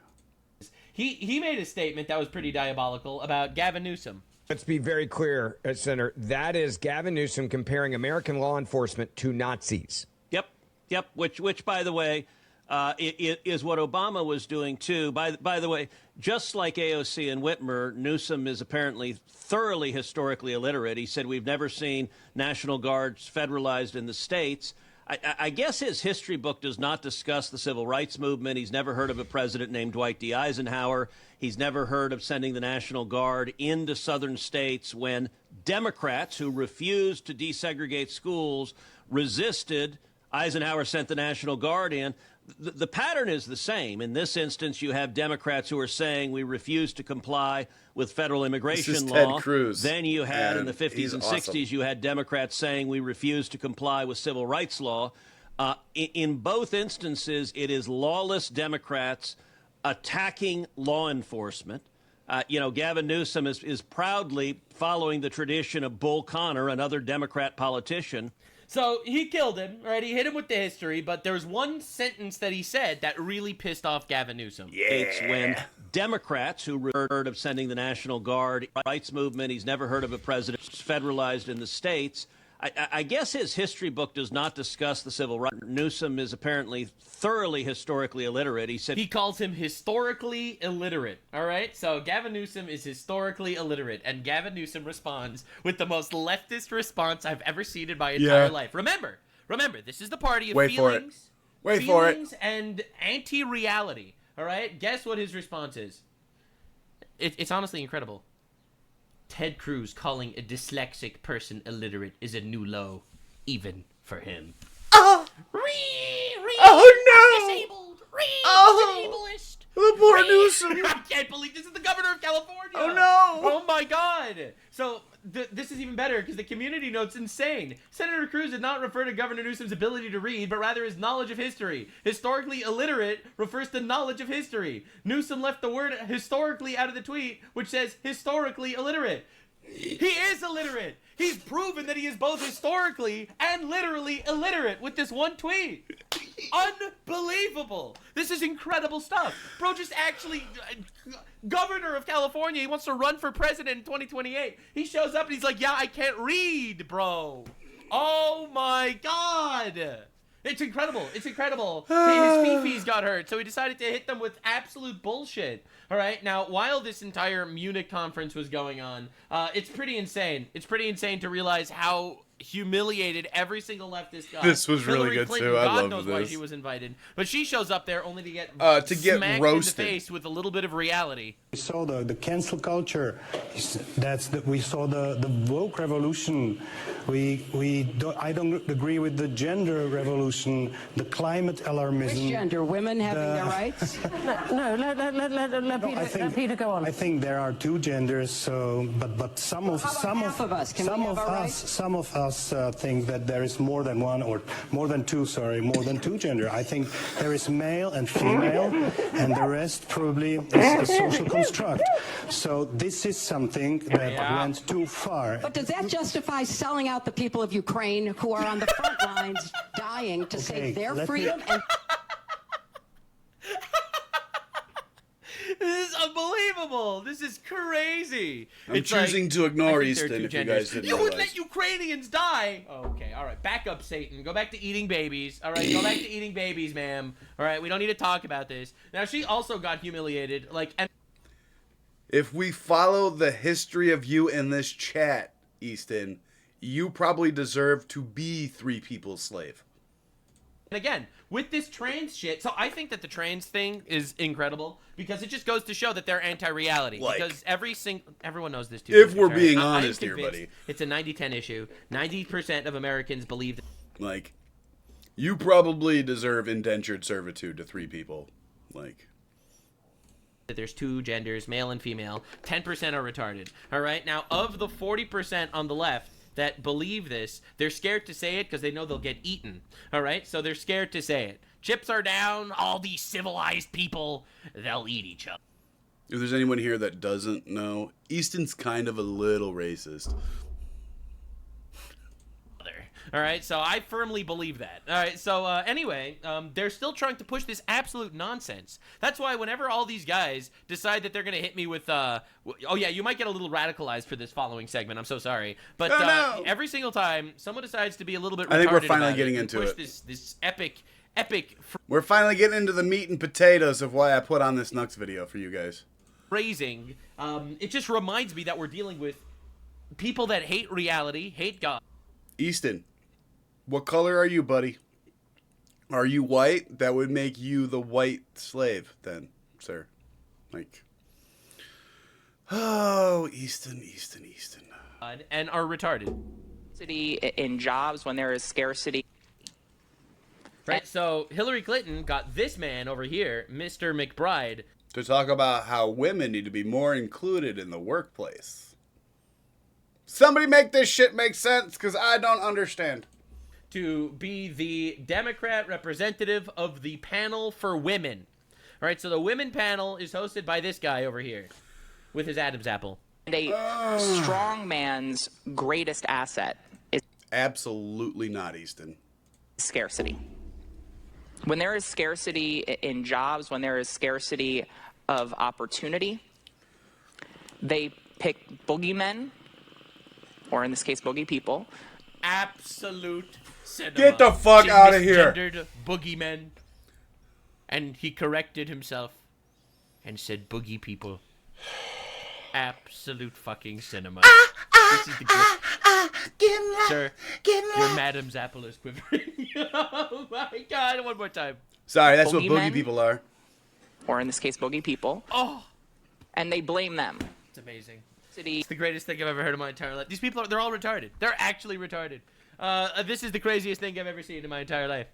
He made a statement that was pretty diabolical about Gavin Newsom. Let's be very clear, Senator. That is Gavin Newsom comparing American law enforcement to Nazis. Yep. Which, by the way, is what Obama was doing too. By the way, just like AOC and Whitmer, Newsom is apparently thoroughly historically illiterate. He said we've never seen National Guards federalized in the states. I guess his history book does not discuss the civil rights movement. He's never heard of a president named Dwight D. Eisenhower. He's never heard of sending the National Guard into southern states when Democrats who refused to desegregate schools resisted. Eisenhower sent the National Guard in. The pattern is the same. In this instance, you have Democrats who are saying we refuse to comply with federal immigration law. Ted Cruz. Then you had in the 50s he's and awesome. 60s, you had Democrats saying we refuse to comply with civil rights law. In both instances, it is lawless Democrats attacking law enforcement. Gavin Newsom is proudly following the tradition of Bull Connor, another Democrat politician. So he killed him, right? He hit him with the history, but there was one sentence that he said that really pissed off Gavin Newsom. It's when Democrats who heard of sending the National Guard rights movement, he's never heard of a president federalized in the states. I guess his history book does not discuss the civil rights. Newsom is apparently thoroughly historically illiterate. He said he calls him historically illiterate. All right, so Gavin Newsom is historically illiterate, and Gavin Newsom responds with the most leftist response I've ever seen in my entire life. Remember, this is the party of feelings and anti-reality. All right, guess what his response is? It's honestly incredible. Ted Cruz calling a dyslexic person illiterate is a new low, even for him. Oh no! Disabled. Disableist. The poor Newsom. I can't believe this is the governor of California. Oh no! Oh my God! So this is even better because the community note's insane. Senator Cruz did not refer to Governor Newsom's ability to read, but rather his knowledge of history. Historically illiterate refers to knowledge of history. Newsom left the word historically out of the tweet, which says historically illiterate. He is illiterate. He's proven that he is both historically and literally illiterate with this one tweet. Unbelievable. This is incredible stuff. Bro just actually, governor of California, he wants to run for president in 2028. He shows up and he's like, yeah, I can't read, bro. Oh my God. It's incredible. It's incredible. His fifis got hurt, so he decided to hit them with absolute bullshit. All right, now, while this entire Munich conference was going on, it's pretty insane. It's pretty insane to realize how humiliated every single leftist got. This was really Hillary good, Clinton, too. I God loved knows why this. she was invited. But she shows up there only to get smacked roasted in the face with a little bit of reality. We saw the cancel culture. We saw the woke revolution. I don't agree with the gender revolution, the climate alarmism. Which gender? Women having their rights? No, let Peter go on. I think there are two genders. So, but some of us think that there is more than one, or more than two. Sorry, more than two gender. I think there is male and female, and the rest probably is a social construct. So this is something that went too far. But does that justify selling out the people of Ukraine who are on the front lines dying to save their freedom? This is unbelievable. This is crazy. I'm choosing to ignore Easton if you guys didn't You would realize. let Ukrainians die. Okay, all right. Back up, Satan. Go back to eating babies. All right, go back to eating babies, ma'am. All right, we don't need to talk about this. Now, she also got humiliated. If we follow the history of you in this chat, Easton, you probably deserve to be three people's slave. And again, with this trans shit, so I think that the trans thing is incredible because it just goes to show that they're anti-reality. Because everyone knows this too. If we're all right? being I'm honest here, convinced buddy. It's a 90-10 issue. 90% of Americans believe that. Like, you probably deserve indentured servitude to three people. Like, that there's two genders, male and female. 10% are retarded. All right. Now, of the 40% on the left that believe this, they're scared to say it because they know they'll get eaten. All right. So they're scared to say it. Chips are down. All these civilized people, they'll eat each other. if there's anyone here that doesn't know, Easton's kind of a little racist. All right, so I firmly believe that. All right, so anyway, they're still trying to push this absolute nonsense. That's why whenever all these guys decide that they're going to hit me with, oh yeah, you might get a little radicalized for this following segment. I'm so sorry. But every single time someone decides to be a little bit retarded, I think we're finally getting into push it. This epic. We're finally getting into the meat and potatoes of why I put on this Nux video for you guys. Phrasing. It just reminds me that we're dealing with people that hate reality, hate God. Easton. What color are you, buddy? Are you white? That would make you the white slave, then, sir. Like, oh, Easton. And are retarded. In jobs when there is scarcity. Right, so Hillary Clinton got this man over here, Mr. McBride, to talk about how women need to be more included in the workplace. Somebody make this shit make sense, because I don't understand. To be the Democrat representative of the panel for women. All right, so the women panel is hosted by this guy over here with his Adam's apple. And a strong man's greatest asset is absolutely not, Easton. Scarcity. When there is scarcity in jobs, when there is scarcity of opportunity, they pick boogeymen, or in this case, boogie people. Absolute cinema. Get the fuck out of here. Misgendered boogeymen. And he corrected himself and said boogie people. Absolute fucking cinema. This is the Sir, your madam's apple is quivering. Oh my god, one more time. Sorry, that's what boogie people are. Or in this case, boogie people. Oh. And they blame them. It's amazing. It's the greatest thing I've ever heard in my entire life. These people, they're all retarded. They're actually retarded. This is the craziest thing I've ever seen in my entire life.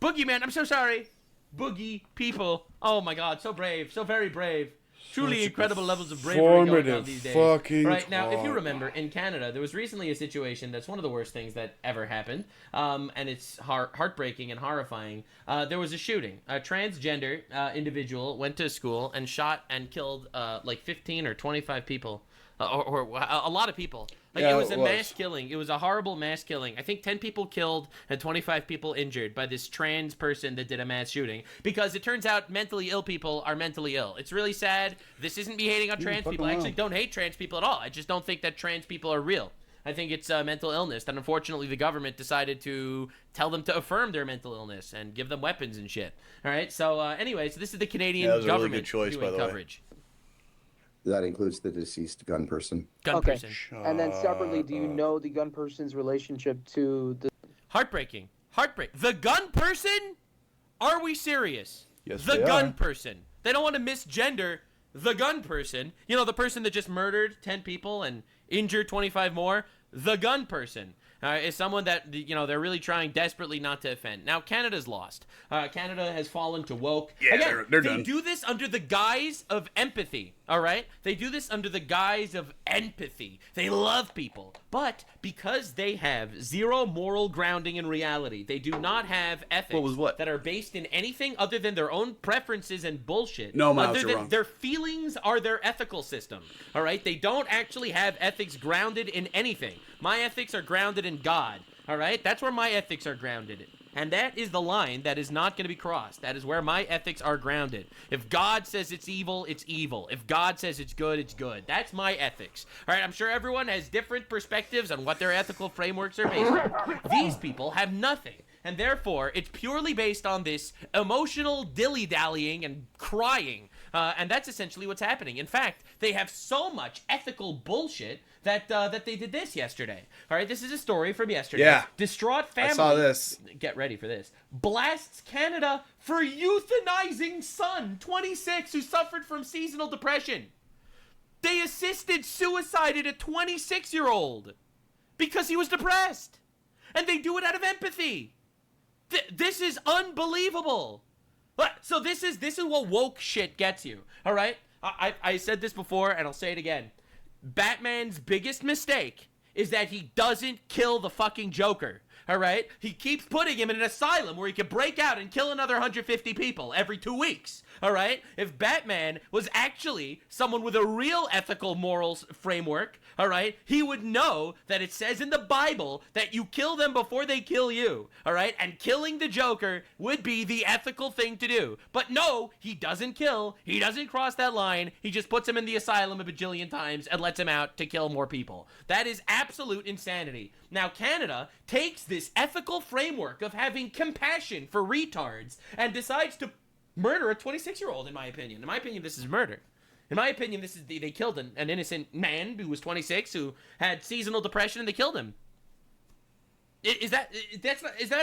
Boogeyman, I'm so sorry. Boogie people. Oh my god, so brave. So very brave. Truly incredible levels of bravery going on these days. Right now, if you remember, in Canada, there was recently a situation that's one of the worst things that ever happened, and it's heartbreaking and horrifying. There was a shooting. A transgender individual went to school and shot and killed like 15 or 25 people or a lot of people. Like, Yeah, it was it a was. mass killing. It was a horrible mass killing. I think 10 people killed and 25 people injured by this trans person that did a mass shooting. Because it turns out mentally ill people are mentally ill. It's really sad. This isn't me hating on trans fuck people. I them actually up. don't hate trans people at all. I just don't think that trans people are real. I think it's mental illness. And unfortunately, the government decided to tell them to affirm their mental illness and give them weapons and shit. All right. So anyways, this is the Canadian Yeah, that was a really government good choice, doing by the way. coverage. That includes the deceased gun person. Gun person. And then separately, do you know the gun person's relationship to the... Heartbreaking. The gun person? Are we serious? Yes, the they gun are. person. They don't want to misgender the gun person. You know, the person that just murdered 10 people and injured 25 more. The gun person is someone that, you know, they're really trying desperately not to offend. Now, Canada's lost. Canada has fallen to woke. Yeah, Again, they're they done. do this under the guise of empathy, all right? They do this under the guise of empathy. They love people. But because they have zero moral grounding in reality, they do not have ethics that are based in anything other than their own preferences and bullshit. No, Miles, other you're than wrong. their feelings are their ethical system, all right? They don't actually have ethics grounded in anything. My ethics are grounded in God, all right? That's where my ethics are grounded. And that is the line that is not going to be crossed. That is where my ethics are grounded. If God says it's evil, it's evil. If God says it's good, it's good. That's my ethics. All right, I'm sure everyone has different perspectives on what their ethical frameworks are based on. These people have nothing. And therefore, it's purely based on this emotional dilly-dallying and crying. And that's essentially what's happening. In fact, they have so much ethical bullshit that they did this yesterday. All right, this is a story from yesterday. Yeah. Distraught family. I saw this. Get ready for this. Blasts Canada for euthanizing son, 26, who suffered from seasonal depression. They assisted suicide at a 26-year-old because he was depressed. And they do it out of empathy. This is unbelievable. So this is what woke shit gets you. All right? I said this before, and I'll say it again. Batman's biggest mistake is that he doesn't kill the fucking Joker. All right? He keeps putting him in an asylum where he could break out and kill another 150 people every 2 weeks. All right? If Batman was actually someone with a real ethical morals framework, all right, he would know that it says in the Bible that you kill them before they kill you. All right? And killing the Joker would be the ethical thing to do. But no, he doesn't kill. He doesn't cross that line. He just puts him in the asylum a bajillion times and lets him out to kill more people. That is absolute insanity. Now, Canada takes this ethical framework of having compassion for retards and decides to murder a 26-year-old, in my opinion. In my opinion, this is murder. In my opinion, this is they killed an innocent man who was 26 who had seasonal depression, and they killed him. Is that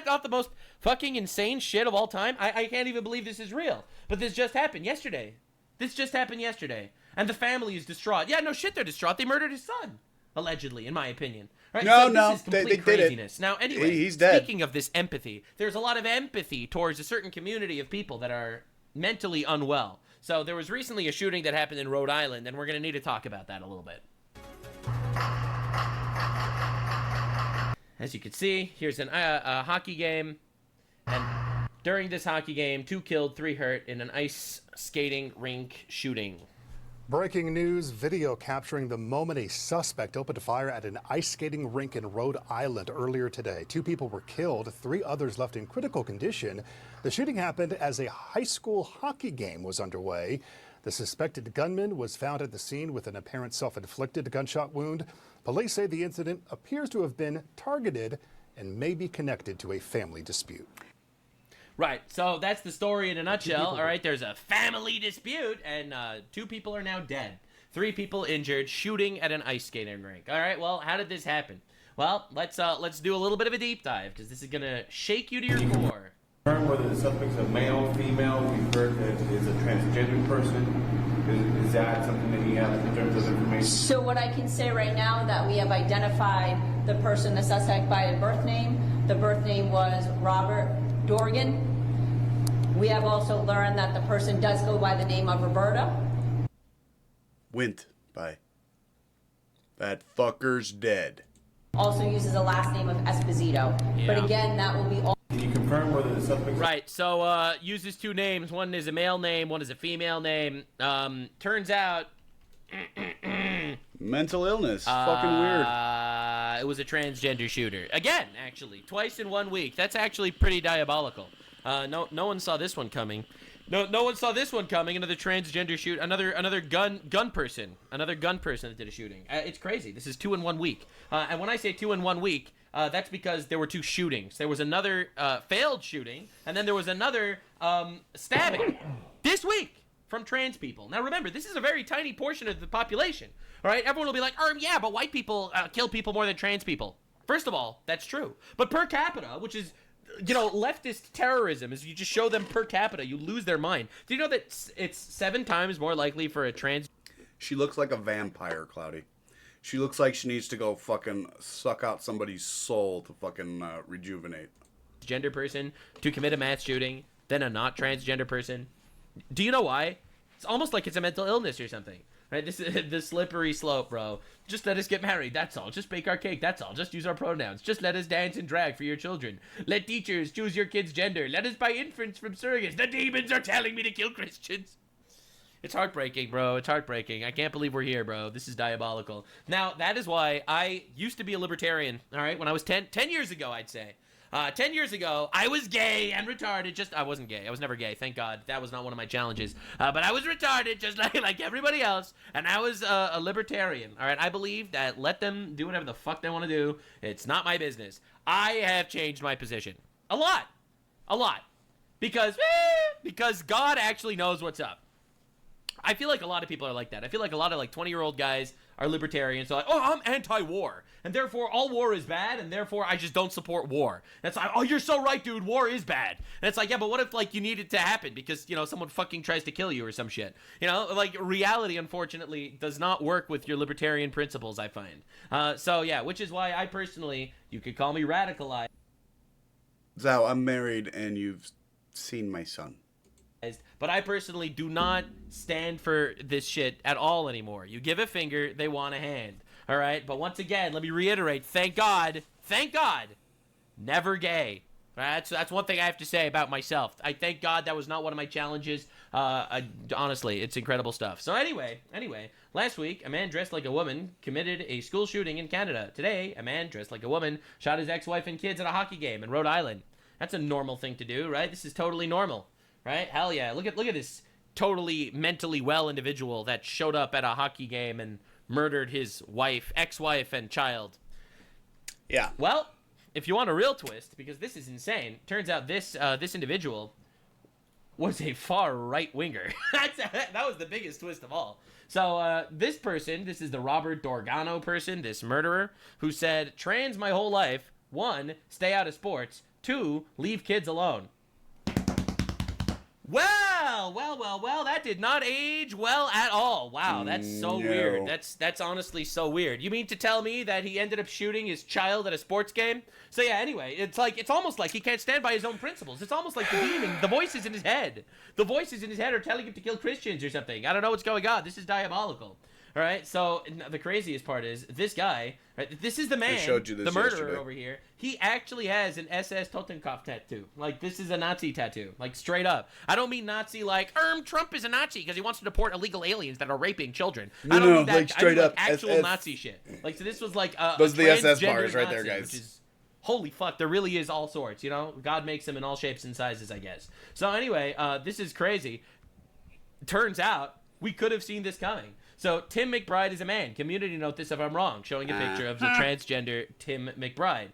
not the most fucking insane shit of all time? I can't even believe this is real. But this just happened yesterday. And the family is distraught. Yeah, no shit, they're distraught. They murdered his son, allegedly, in my opinion. Right? No, So no, this is complete they did it. craziness. Now, anyway, He's dead. speaking of this empathy, there's a lot of empathy towards a certain community of people that are mentally unwell. So there was recently a shooting that happened in Rhode Island, and we're going to need to talk about that a little bit. As you can see, here's a hockey game, and during this hockey game, 2 killed, 3 hurt in an ice skating rink shooting. Breaking news, video capturing the moment a suspect opened fire at an ice skating rink in Rhode Island earlier today. 2 people were killed, 3 others left in critical condition. The shooting happened as a high school hockey game was underway. The suspected gunman was found at the scene with an apparent self-inflicted gunshot wound. Police say the incident appears to have been targeted and may be connected to a family dispute. Right, so that's the story in a nutshell. All right, there's a family dispute, and 2 people are now dead. 3 people injured, shooting at an ice skating rink. All right, well, how did this happen? Well, let's do a little bit of a deep dive, because this is going to shake you to your core. Whether the suspect's a male, female, we've heard that is a transgender person. Is that something that you have in terms of information? So what I can say right now that we have identified the person, the suspect, by a birth name. The birth name was Robert Dorgan. We have also learned that the person does go by the name of Roberta. Went by. That fucker's dead. Also uses a last name of Esposito. Yeah. But again, that will be all. Can you confirm whether the suspect... Right, so uses 2 names. One is a male name, one is a female name. Turns out Mental illness. Fucking weird. It was a transgender shooter. Again, actually. Twice in 1 week. That's actually pretty diabolical. No one saw this one coming. No one saw this one coming. Another transgender shoot. Another gun person. Another gun person that did a shooting. It's crazy. This is 2 in 1 week. And when I say 2 in 1 week, that's because there were 2 shootings. There was another failed shooting, and then there was another stabbing this week from trans people. Now remember, this is a very tiny portion of the population. All right, everyone will be like, yeah, but white people kill people more than trans people. First of all, that's true. But per capita, which is, leftist terrorism, is you just show them per capita, you lose their mind. Do you know that it's 7 times more likely for a trans... She looks like a vampire, Cloudy. She looks like she needs to go fucking suck out somebody's soul to fucking rejuvenate. Gender person to commit a mass shooting than a not transgender person. Do you know why? It's almost like it's a mental illness or something. Right? This is the slippery slope, bro. Just let us get married, that's all. Just bake our cake, that's all. Just use our pronouns. Just let us dance and drag for your children. Let teachers choose your kid's gender. Let us buy infants from surrogates. The demons are telling me to kill Christians. It's heartbreaking, bro. It's heartbreaking. I can't believe we're here, bro. This is diabolical. Now, that is why I used to be a libertarian, all right? When I was 10 years ago, I'd say. 10 years ago, I was gay and retarded. I wasn't gay. I was never gay. Thank God. That was not one of my challenges. But I was retarded just like everybody else. And I was a libertarian. All right. I believe that let them do whatever the fuck they want to do. It's not my business. I have changed my position. A lot. Because God actually knows what's up. I feel like a lot of people are like that. I feel like a lot of 20-year-old guys are libertarians. They're like, oh, I'm anti-war. And therefore, all war is bad. And therefore, I just don't support war. And it's like, oh, you're so right, dude. War is bad. And it's like, yeah, but what if, you need it to happen because, someone fucking tries to kill you or some shit? Reality, unfortunately, does not work with your libertarian principles, I find. So, yeah, which is why I personally, you could call me radicalized. Zao, I'm married and you've seen my son. But I personally do not stand for this shit at all anymore. You give a finger, they want a hand. All right? But once again, let me reiterate, thank God, never gay. That's one thing I have to say about myself. I thank God that was not one of my challenges. Honestly, it's incredible stuff. So anyway, last week, a man dressed like a woman committed a school shooting in Canada. Today, a man dressed like a woman shot his ex-wife and kids at a hockey game in Rhode Island. That's a normal thing to do, right? This is totally normal. Right? Hell yeah. Look at this totally mentally well individual that showed up at a hockey game and murdered his ex-wife and child. Yeah. Well, if you want a real twist, because this is insane, turns out this individual was a far right-winger. That was the biggest twist of all. So this is the Robert Dorgano person, this murderer, who said, trans my whole life, 1, stay out of sports, 2, leave kids alone. Well, that did not age well at all. Wow, that's so weird. That's honestly so weird. You mean to tell me that he ended up shooting his child at a sports game? So yeah, anyway, it's almost like he can't stand by his own principles. It's almost like the demon, the voices in his head. The voices in his head are telling him to kill Christians or something. I don't know what's going on. This is diabolical. All right, so the craziest part is this guy, right? This is the man, the murderer over here. He actually has an SS Totenkopf tattoo. This is a Nazi tattoo, straight up. I don't mean Nazi Trump is a Nazi because he wants to deport illegal aliens that are raping children. I don't mean that. Straight up actual SS. Nazi shit. So this was those are the SS bars right Nazi, there, guys. Which is, holy fuck, there really is all sorts. God makes them in all shapes and sizes, I guess. So anyway, this is crazy. Turns out we could have seen this coming. So Tim McBride is a man. Community note this if I'm wrong. Showing a picture of the transgender Tim McBride.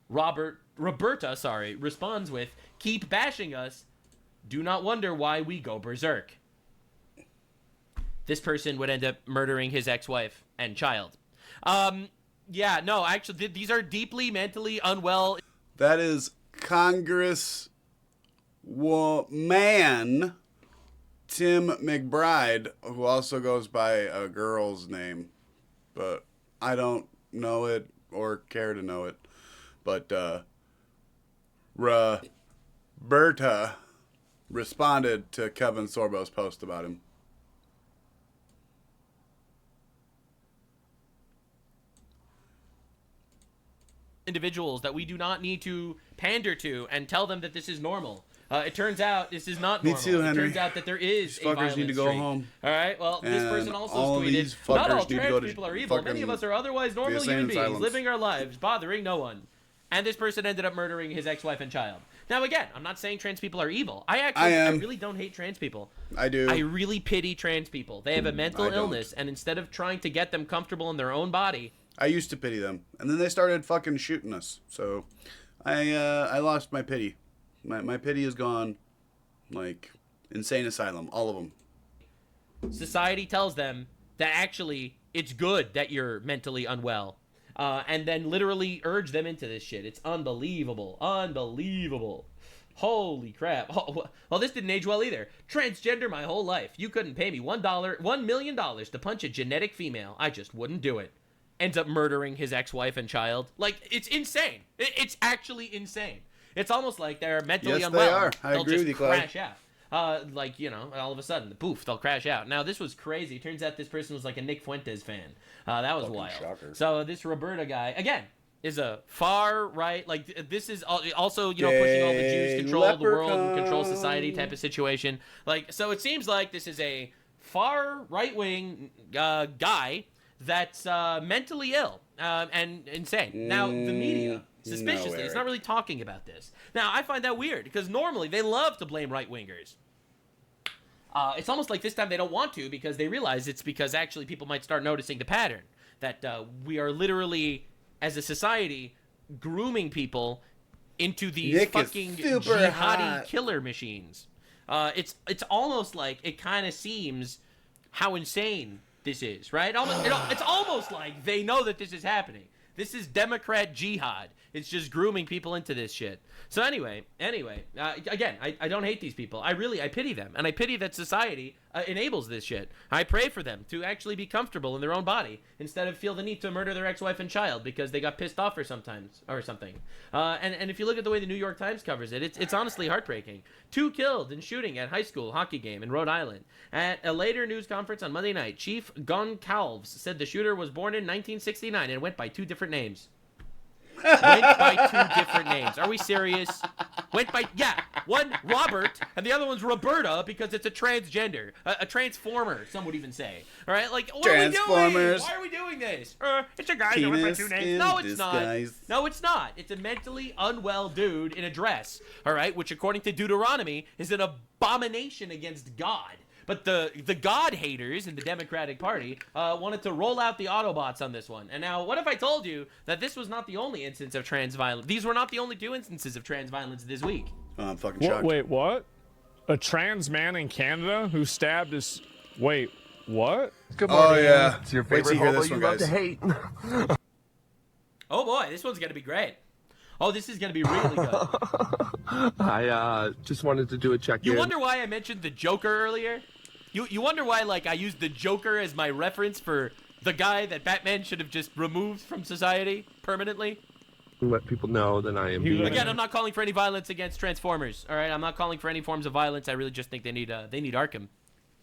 Roberta responds with, keep bashing us. Do not wonder why we go berserk. This person would end up murdering his ex-wife and child. Yeah, no, actually, these are deeply mentally unwell. That is Congressman Tim McBride, who also goes by a girl's name, but I don't know it or care to know it. But Roberta responded to Kevin Sorbo's post about him. Individuals that we do not need to pander to and tell them that this is normal. It turns out this is not Me normal. too, Henry. It turns out that there is These a fuckers violent need to go streak. home. All right. Well, this And person also all tweeted, these "Not all fuckers need to go trans to people are evil. Many of us are otherwise normal insane human beings asylums." living our lives, bothering no one." And this person ended up murdering his ex-wife and child. Now, again, I'm not saying trans people are evil. I really don't hate trans people. I do. I really pity trans people. They have a mental illness, and instead of trying to get them comfortable in their own body, I used to pity them, and then they started fucking shooting us. So, I lost my pity. My pity is gone. Like, insane asylum, all of them. society tells them that actually it's good that you're mentally unwell. And then literally urge them into this shit. It's unbelievable. Unbelievable. Holy crap. Oh, well, this didn't age well either. Transgender my whole life. You couldn't pay me $1 million to punch a genetic female. I just wouldn't do it. Ends up murdering his ex-wife and child. Like, it's insane. It's actually insane. It's almost like they're mentally unwell. Yes, they are. I They'll agree just with you, Clyde. crash out. Like, you know, all of a sudden, poof, they'll crash out. Now, this was crazy. Turns out this person was like a Nick Fuentes fan. That was wild. Shocker. So this Roberta guy, again, is a far right, like, this is also, you know, pushing all the Jews control the world and control society type of situation. Like, so it seems like this is a far right-wing guy that's mentally ill and insane. Now, the media, suspiciously, it's not really talking about this. Now, I find that weird, because normally they love to blame right-wingers. It's almost like this time they don't want to, because they realize it's because actually people might start noticing the pattern. That we are literally, as a society, grooming people into these Nick is fucking super jihadi hot. killer machines. It's almost like it kind of seems how insane this is, right? It's almost like they know that this is happening. This is Democrat jihad. It's just grooming people into this shit. So anyway, again, I don't hate these people. I pity them. And I pity that society enables this shit. I pray for them to actually be comfortable in their own body instead of feel the need to murder their ex-wife and child because they got pissed off or something. And if you look at the way the New York Times covers it, it's honestly heartbreaking. 2 killed in shooting at high school hockey game in Rhode Island. At a later news conference on Monday night, Chief Goncalves said the shooter was born in 1969 and went by 2 different names. Went by 2 different names. Are we serious? Went by, one Robert and the other one's Roberta because it's a transgender, a transformer, some would even say. All right, like, what are we doing? Why are we doing this? It's a guy that went by 2 names. No, it's not. No, it's not. It's a mentally unwell dude in a dress. All right, which according to Deuteronomy is an abomination against God. But the God haters in the Democratic Party wanted to roll out the Autobots on this one. And now, what if I told you that this was not the only instance of trans violence? These were not the only 2 instances of trans violence this week. I'm fucking shocked. Wait, what? A trans man in Canada who stabbed his... Wait, what? Good morning. Oh, yeah. It's your Wait till favorite you hear hobo this you one, love to guys. hate. Oh boy, this one's going to be great. Oh, this is going to be really good. I just wanted to do a check-in. You wonder why I mentioned the Joker earlier? You wonder why, like, I used the Joker as my reference for the guy that Batman should have just removed from society permanently? Let people know that I am being... Again, I'm not calling for any violence against Transformers, all right? I'm not calling for any forms of violence. I really just think they need Arkham.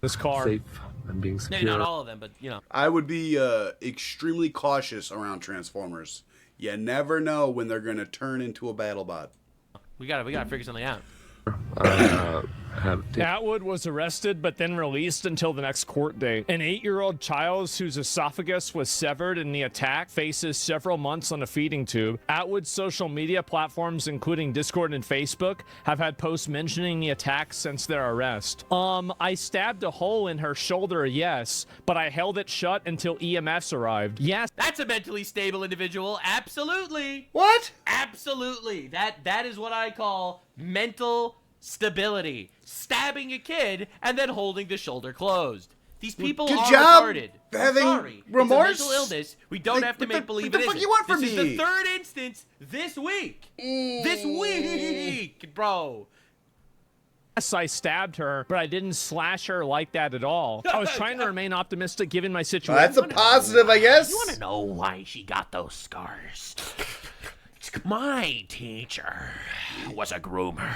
This car. Safe. I'm being secure. Maybe not all of them, but, you know. I would be extremely cautious around Transformers. You never know when they're going to turn into a battle bot. We gotta figure something out. Atwood was arrested but then released until the next court date. An 8-year-old child whose esophagus was severed in the attack faces several months on a feeding tube. Atwood's social media platforms, including Discord and Facebook, have had posts mentioning the attack since their arrest. I stabbed a hole in her shoulder, yes, but I held it shut until EMS arrived. Yes. That's a mentally stable individual. Absolutely. What? Absolutely. That is what I call mental stability. Stabbing a kid and then holding the shoulder closed. These people Good are job retarded. having Sorry. remorse. It's a mental illness. We don't have to make believe what it the fuck isn't. you want from This is me? the 3rd instance this week. This week, bro. Yes, I stabbed her, but I didn't slash her like that at all. I was trying to remain optimistic given my situation. That's a positive, I guess. You want to know why she got those scars? My teacher was a groomer.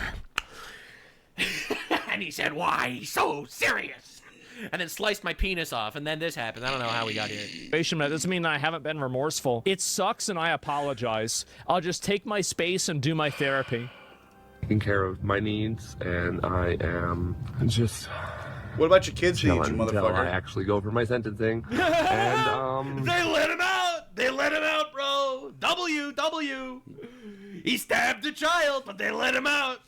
And he said, why? He's so serious. And then sliced my penis off, and then this happened. I don't know how we got here. That doesn't mean I haven't been remorseful. It sucks and I apologize. I'll just take my space and do my therapy. taking care of my needs, and I am just. What about your kids' needs, you until I motherfucker? actually go for my sentencing. And They let him out. They let him out, bro. W. He stabbed a child, but they let him out.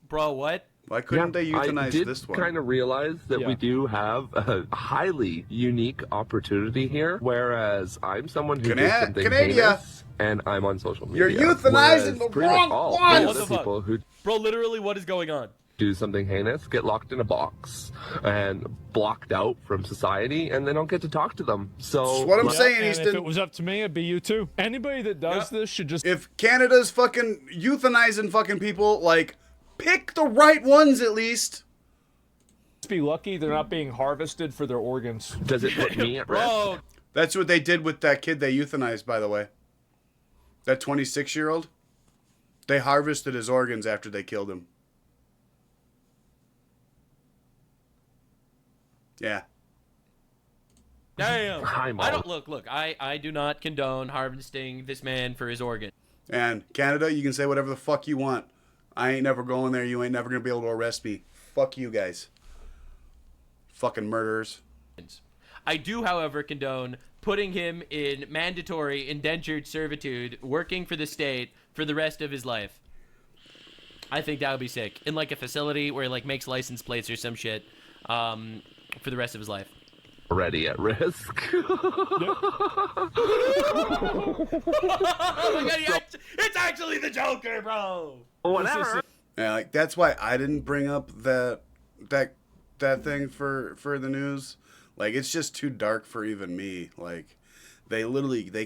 Bro, what? Why couldn't they euthanize I did this one? kind of realize that we do have a highly unique opportunity here, whereas I'm someone who does something heinous, and I'm on social media. You're euthanizing the pretty much wrong all ones! the What the fuck? people who Bro, literally, what is going on? do something heinous get locked in a box and blocked out from society, and they don't get to talk to them. So That's what I'm saying, And Easton. if it was up to me, it'd be you too. Anybody that does this should just. If Canada's fucking euthanizing fucking people, like, pick the right ones at least. Be lucky they're not being harvested for their organs. Does it put me at risk? That's what they did with that kid they euthanized, by the way. That 26-year-old. They harvested his organs after they killed him. Yeah. Damn. Hi, Mom. I don't look. I do not condone harvesting this man for his organ. And Canada, you can say whatever the fuck you want. I ain't never going there. You ain't never gonna be able to arrest me. Fuck you guys. Fucking murderers. I do, however, condone putting him in mandatory indentured servitude, working for the state for the rest of his life. I think that would be sick. In like a facility where he like makes license plates or some shit, for the rest of his life. Already at risk. Oh my God, it's actually the Joker, bro. Whatever. Yeah, like that's why I didn't bring up that thing for the news. Like it's just too dark for even me. Like they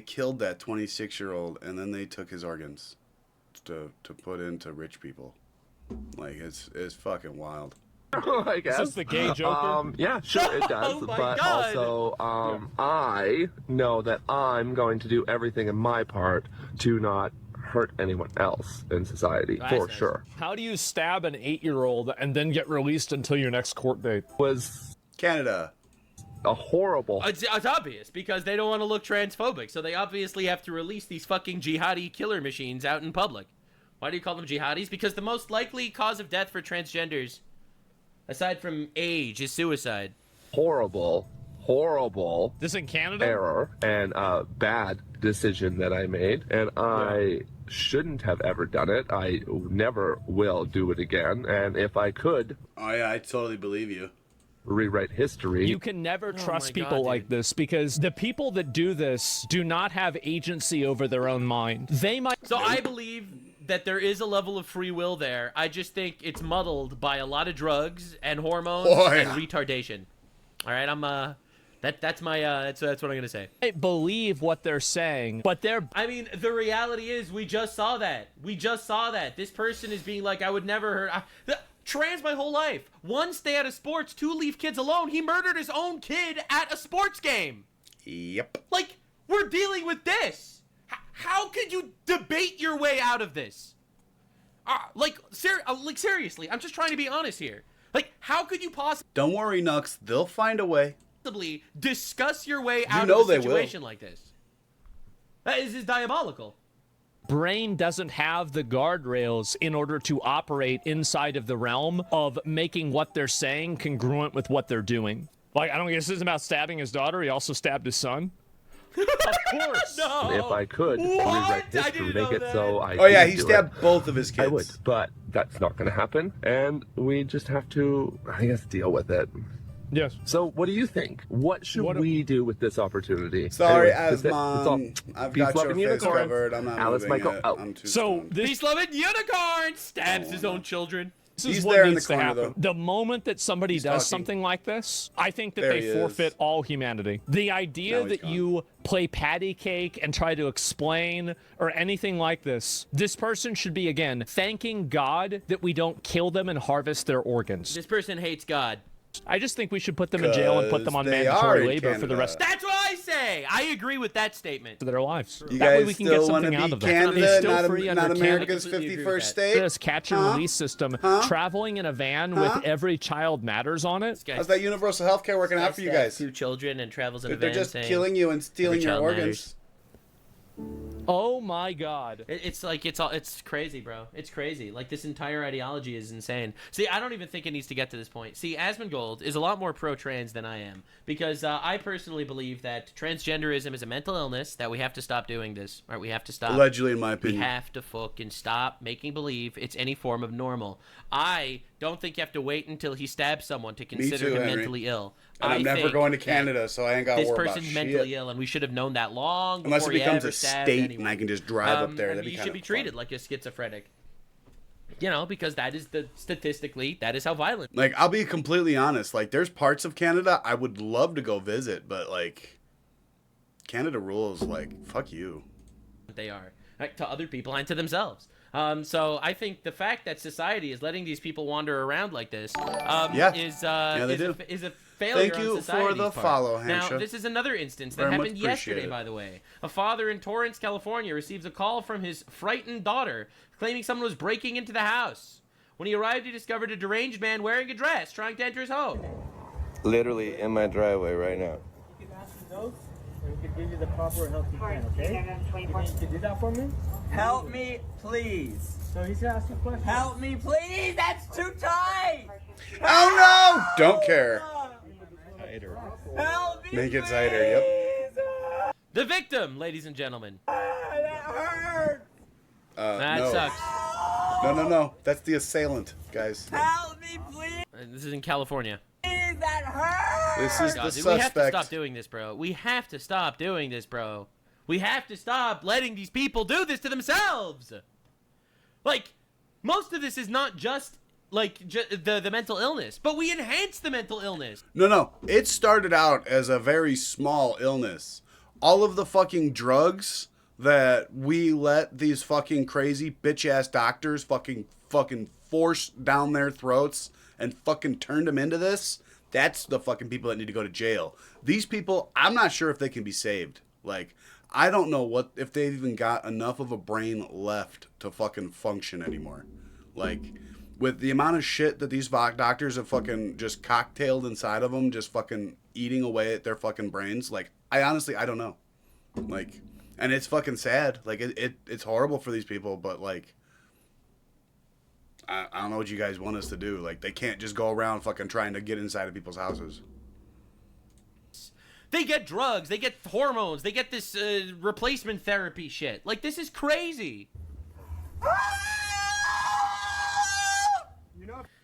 killed that 26-year-old and then they took his organs to put into rich people. Like it's fucking wild. I guess. Is this the gay Joker? Yeah, sure it does. Oh my but God. also, I know that I'm going to do everything in my part to not hurt anyone else in society, for sure. How do you stab an 8-year-old and then get released until your next court date? Was Canada a horrible... It's obvious, because they don't want to look transphobic, so they obviously have to release these fucking jihadi killer machines out in public. Why do you call them jihadis? Because the most likely cause of death for transgenders, aside from age, is suicide. Horrible This in Canada? error and bad decision that I made, and I shouldn't have ever done it. I never will do it again, and if I could... Oh yeah, I totally believe you. Rewrite history. You can never trust people like this because the people that do this do not have agency over their own mind. They might... So I believe that there is a level of free will there. I just think it's muddled by a lot of drugs and hormones and retardation. All right, I'm that's what I'm gonna say. I believe what they're saying, but they're... I mean, the reality is we just saw that. This person is being like, I would never hurt... Trans my whole life. 1, stay out of sports. 2, leave kids alone. He murdered his own kid at a sports game. Yep. Like, we're dealing with this. How could you debate your way out of this? Seriously, I'm just trying to be honest here. Like, how could you possibly... Don't worry, Nux. They'll find a way. discuss your way out of a situation like this? This is diabolical. Brain doesn't have the guardrails in order to operate inside of the realm of making what they're saying congruent with what they're doing. Like, I don't guess this is about stabbing his daughter. He also stabbed his son. Of course. No. If I could rewrite history, make it so I... Oh yeah, he do stabbed it, both of his kids. I would, but that's not going to happen, and we just have to, I guess, deal with it. Yes. So, what do you think? What should we do with this opportunity? Sorry, Anyways, Asmon. I've got your face covered. I'm not Alice moving Michael it. out. I'm too So this Peace-loving unicorn stabs his own children. This He's is what there in needs the to corner, happen. though. The moment that somebody He's does talking. something like this, I think that There they he is. forfeit all humanity. The idea Now he's that gone. you play patty cake and try to explain or anything like this person should be, again, thanking God that we don't kill them and harvest their organs. This person hates God. I just think we should put them in jail and put them on 'Cause they are mandatory in labor for the Canada. rest That's what I say. I agree with that statement. of their lives. You That way guys we can get still want to something out be of them. Canada, They're still not, free under not Canada. America's completely agree 51st with state? This catch and release system, traveling in a van with every child matters on it. How's that universal health care working out for you guys? 2 children and travels in a They're van just saying, killing you and stealing every your child organs. matters. Oh my God! It's like it's crazy, bro. It's crazy. Like this entire ideology is insane. See, I don't even think it needs to get to this point. See, Asmongold is a lot more pro-trans than I am because I personally believe that transgenderism is a mental illness that we have to stop doing this. Right? We have to stop. Allegedly, in my opinion, we have to fucking stop making believe it's any form of normal. I don't think you have to wait until he stabs someone to consider him Henry. mentally ill. And I'm never going to Canada, so I ain't got to worry about shit. This person's mentally ill, and we should have known that long Unless before it becomes he ever a stabbed state anyone. and I can just drive up there. And That'd be you kind should of be treated like a schizophrenic. You know, because that is statistically, that is how violent. Like, I'll be completely honest. Like, there's parts of Canada I would love to go visit, but, like, Canada rules, like, fuck you. They are. Like, to other people and to themselves. So I think the fact that society is letting these people wander around like this is a failure Thank you on society's for the part. follow, Now, Hansha. this is another instance that Very much happened appreciate yesterday, it. by the way. A father in Torrance, California, receives a call from his frightened daughter claiming someone was breaking into the house. When he arrived, he discovered a deranged man wearing a dress trying to enter his home. Literally in my driveway right now. You can ask the notes, and we can give you the proper help you can, okay? You can do that for me? Help me, please. So he's gonna ask you questions. Help me, please. That's too tight. Oh, no! Don't care. Help me, Make it tighter, yep. The victim, ladies and gentlemen. That hurts. That no. sucks. No. That's the assailant, guys. Help me, please. This is in California. That hurts. This is God, the dude, suspect. we have to stop doing this, bro. We have to stop doing this, bro. We have to stop letting these people do this to themselves. Like, most of this is not just, like, the mental illness, but we enhance the mental illness. No. It started out as a very small illness. All of the fucking drugs that we let these fucking crazy bitch-ass doctors fucking force down their throats and fucking turned them into this, that's the fucking people that need to go to jail. These people, I'm not sure if they can be saved. Like, I don't know if they've even got enough of a brain left to fucking function anymore. Like, with the amount of shit that these doctors have fucking just cocktailed inside of them, just fucking eating away at their fucking brains, like, I don't know. Like, and it's fucking sad. Like, it's horrible for these people, but, like, I don't know what you guys want us to do. Like, they can't just go around fucking trying to get inside of people's houses. They get drugs, they get hormones, they get this replacement therapy shit. Like, this is crazy.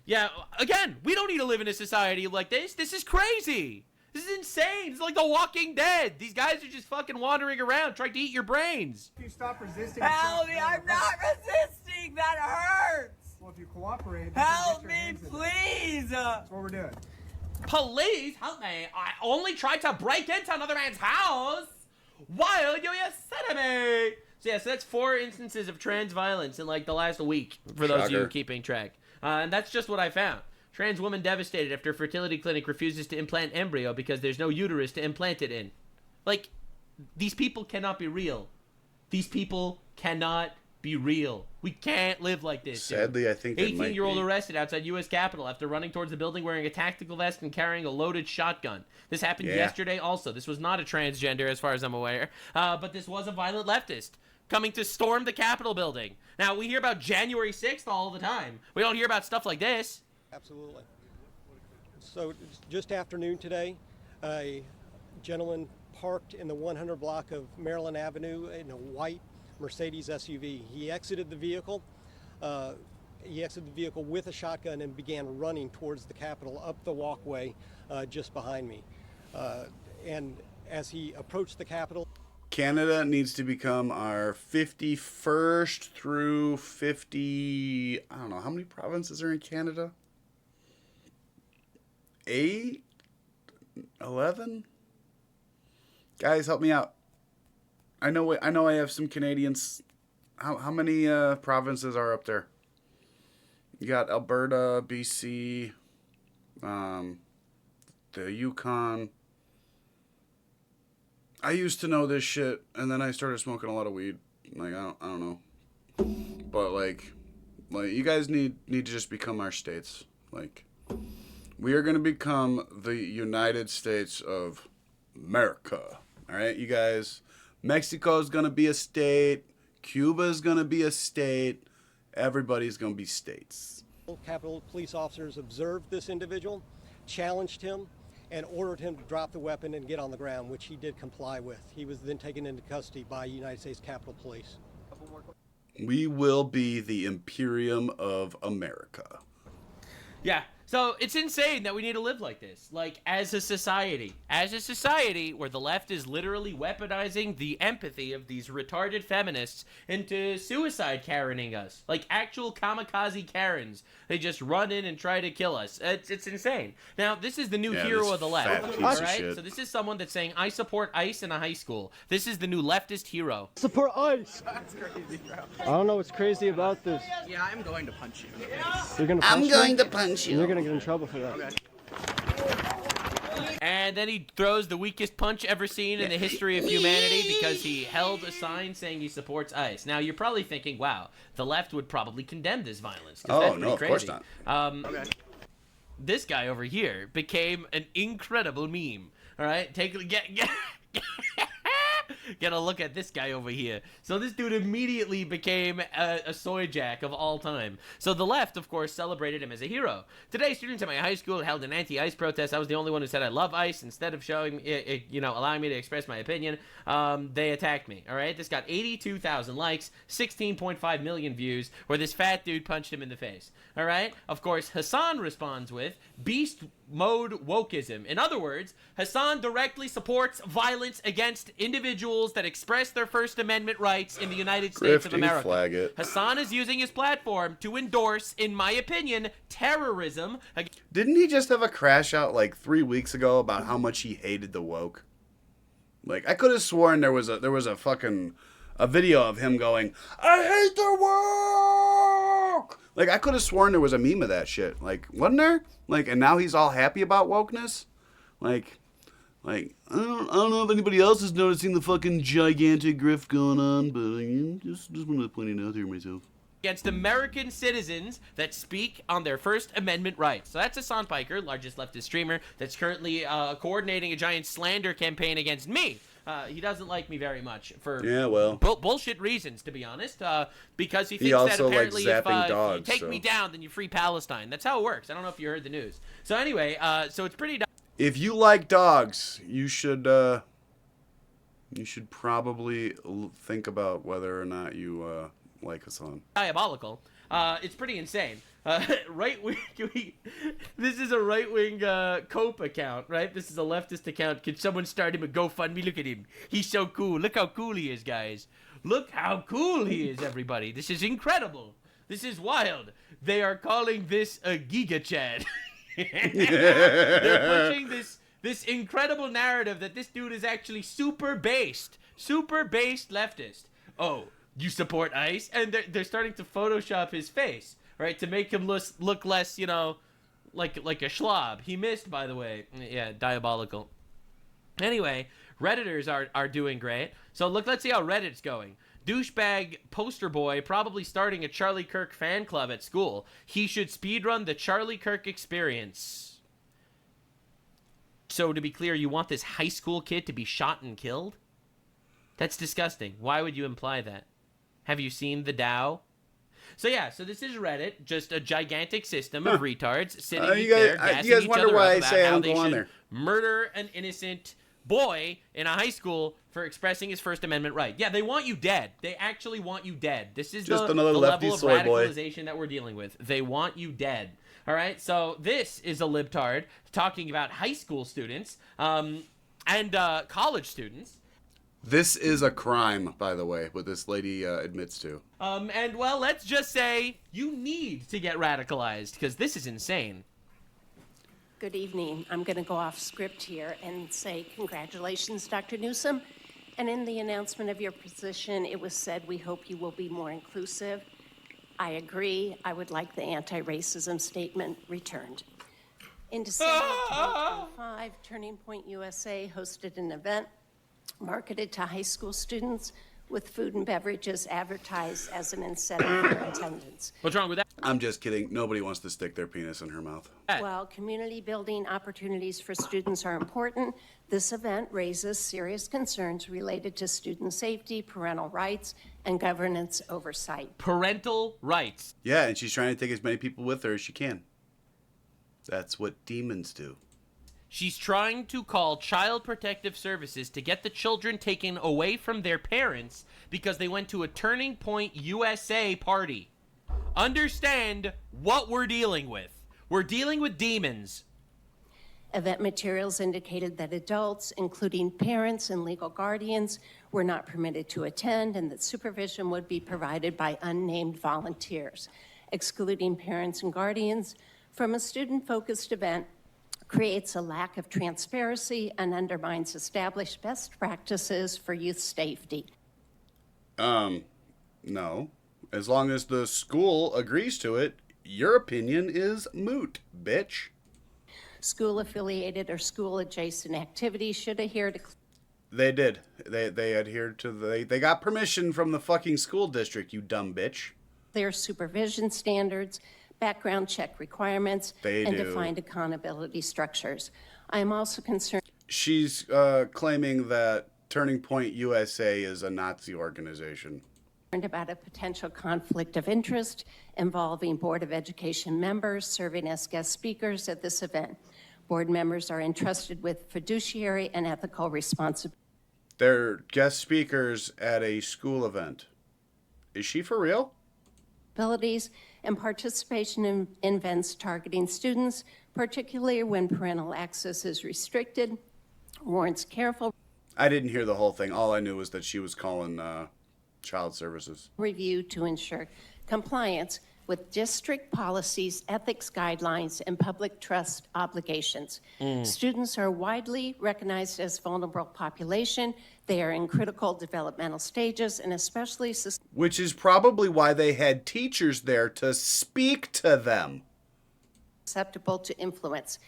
Yeah, again, we don't need to live in a society like this. This is crazy. This is insane. It's like The Walking Dead. These guys are just fucking wandering around trying to eat your brains. If you stop resisting... Help me, I'm not resisting. That hurts. Well, if you cooperate... Help me, please. That's what we're doing. Police, help me. I only tried to break into another man's house. Why are you upset me? So that's 4 instances of trans violence in, like, the last week, for those of you keeping track. And that's just what I found. Trans woman devastated after fertility clinic refuses to implant embryo because there's no uterus to implant it in. Like, these people cannot be real. These people cannot be real. We can't live like this. Sadly, I think they might 18-year-old be. arrested outside U.S. Capitol after running towards the building wearing a tactical vest and carrying a loaded shotgun. This happened yesterday also. This was not a transgender as far as I'm aware, but this was a violent leftist coming to storm the Capitol building. Now, we hear about January 6th all the time. We don't hear about stuff like this. Absolutely. So just afternoon today, a gentleman parked in the 100 block of Maryland Avenue in a white Mercedes SUV. He exited the vehicle. With a shotgun and began running towards the Capitol up the walkway just behind me. And as he approached the Capitol, Canada needs to become our 51st through 50... I don't know. How many provinces are in Canada? 8? 11? Guys, help me out. I know I have some Canadians. How many provinces are up there? You got Alberta, BC, the Yukon. I used to know this shit, and then I started smoking a lot of weed. Like, I don't know. But, like you guys need to just become our states. Like, we are going to become the United States of America. All right, you guys? Mexico's going to be a state. Cuba's going to be a state. Everybody's going to be states. Capitol police officers observed this individual, challenged him, and ordered him to drop the weapon and get on the ground, which he did comply with. He was then taken into custody by United States Capitol Police. We will be the Imperium of America. Yeah, so it's insane that we need to live like this. Like, as a society where the left is literally weaponizing the empathy of these retarded feminists into suicide Karening us. Like, actual kamikaze Karens. They just run in and try to kill us. It's insane. Now, this is the new hero of the left, all right? So this is someone that's saying, I support ICE in a high school. This is the new leftist hero. Support ICE. That's crazy, bro. I don't know what's crazy about this. Yeah, I'm going to punch you. You're gonna punch me? I'm going to punch you. You're gonna get in trouble for that. Okay. And then he throws the weakest punch ever seen in the history of humanity because he held a sign saying he supports ICE. Now, you're probably thinking, wow, the left would probably condemn this violence. Oh, that's no, of crazy. course not. Okay. This guy over here became an incredible meme. All right? Get a look at this guy over here. So this dude immediately became a soy jack of all time. So the left, of course, celebrated him as a hero. Today, students at my high school held an anti-ICE protest. I was the only one who said I love ICE. Instead of showing, allowing me to express my opinion, they attacked me. All right, this got 82,000 likes, 16.5 million views, where this fat dude punched him in the face. All right. Of course, Hasan responds with beast mode wokeism. In other words, Hasan directly supports violence against individuals that express their First Amendment rights in the United States of America. Flag it. Hasan is using his platform to endorse, in my opinion, terrorism. Didn't he just have a crash out like 3 weeks ago about how much he hated the woke? Like, I could have sworn there was a fucking video of him going, I hate the woke! Like, I could have sworn there was a meme of that shit. Like, wasn't there? Like, and now he's all happy about wokeness? Like, I don't know if anybody else is noticing the fucking gigantic grift going on, but just want to point it out here myself. Against American citizens that speak on their First Amendment rights. So that's Hasan Piker, largest leftist streamer, that's currently coordinating a giant slander campaign against me. He doesn't like me very much for bullshit reasons, to be honest, because he thinks that apparently if you take me down, then you free Palestine. That's how it works. I don't know if you heard the news. So anyway, so it's pretty... If you like dogs, you should probably think about whether or not you like Hasan. Diabolical. It's pretty insane. Right-wing... This is a right-wing Cope account, right? This is a leftist account. Can someone start him a GoFundMe? Look at him. He's so cool. Look how cool he is, guys. Look how cool he is, everybody. This is incredible. This is wild. They are calling this a Giga Chad. They're pushing this incredible narrative that this dude is actually super based leftist. Oh, you support ICE? And they're starting to Photoshop his face, right, to make him look less, like a schlob. He missed, by the way. Yeah, diabolical. Anyway, Redditors are doing great. So let's see how Reddit's going. Douchebag poster boy probably starting a Charlie Kirk fan club at school. He should speedrun the Charlie Kirk experience. So to be clear, you want this high school kid to be shot and killed? That's disgusting. Why would you imply that? Have you seen the Dow? So yeah, so this is Reddit, just a gigantic system of retards sitting there gassing you guys each wonder other why up I say I about how don't they go on should there. murder an innocent boy in a high school for expressing his First Amendment right. Yeah, they want you dead. They actually want you dead. This is Just the another lefty level of soy boy. radicalization that we're dealing with. They want you dead. All right, so this is a libtard talking about high school students and college students. This is a crime, by the way, what this lady admits to. And, well, let's just say you need to get radicalized, because this is insane. Good evening. I'm going to go off script here and say congratulations, Dr. Newsom. And in the announcement of your position, it was said, we hope you will be more inclusive. I agree. I would like the anti-racism statement returned. In December of 2025, Turning Point USA hosted an event marketed to high school students with food and beverages advertised as an incentive for attendance. What's wrong with that? I'm just kidding. Nobody wants to stick their penis in her mouth. While community building opportunities for students are important, this event raises serious concerns related to student safety, parental rights, and governance oversight. Parental rights. Yeah, and she's trying to take as many people with her as she can. That's what demons do. She's trying to call Child Protective Services to get the children taken away from their parents because they went to a Turning Point USA party. Understand what we're dealing with. We're dealing with demons. Event materials indicated that adults, including parents and legal guardians, were not permitted to attend and that supervision would be provided by unnamed volunteers. Excluding parents and guardians from a student-focused event creates a lack of transparency and undermines established best practices for youth safety. No. As long as the school agrees to it, your opinion is moot, bitch. School-affiliated or school-adjacent activities should adhere to... They did. They adhered to they got permission from the fucking school district, you dumb bitch. Clear supervision standards, background check requirements, and defined accountability structures. I am also concerned... She's claiming that Turning Point USA is a Nazi organization. About a potential conflict of interest involving Board of Education members serving as guest speakers at this event. Board members are entrusted with fiduciary and ethical responsibility. They're guest speakers at a school event. Is she for real? Abilities and participation in events targeting students, particularly when parental access is restricted, warrants careful I didn't hear the whole thing. All I knew was that she was calling child services. review to ensure compliance with district policies, ethics guidelines, and public trust obligations. Students are widely recognized as vulnerable population. They are in critical developmental stages and especially Which is probably why they had teachers there to speak to them. susceptible to influence.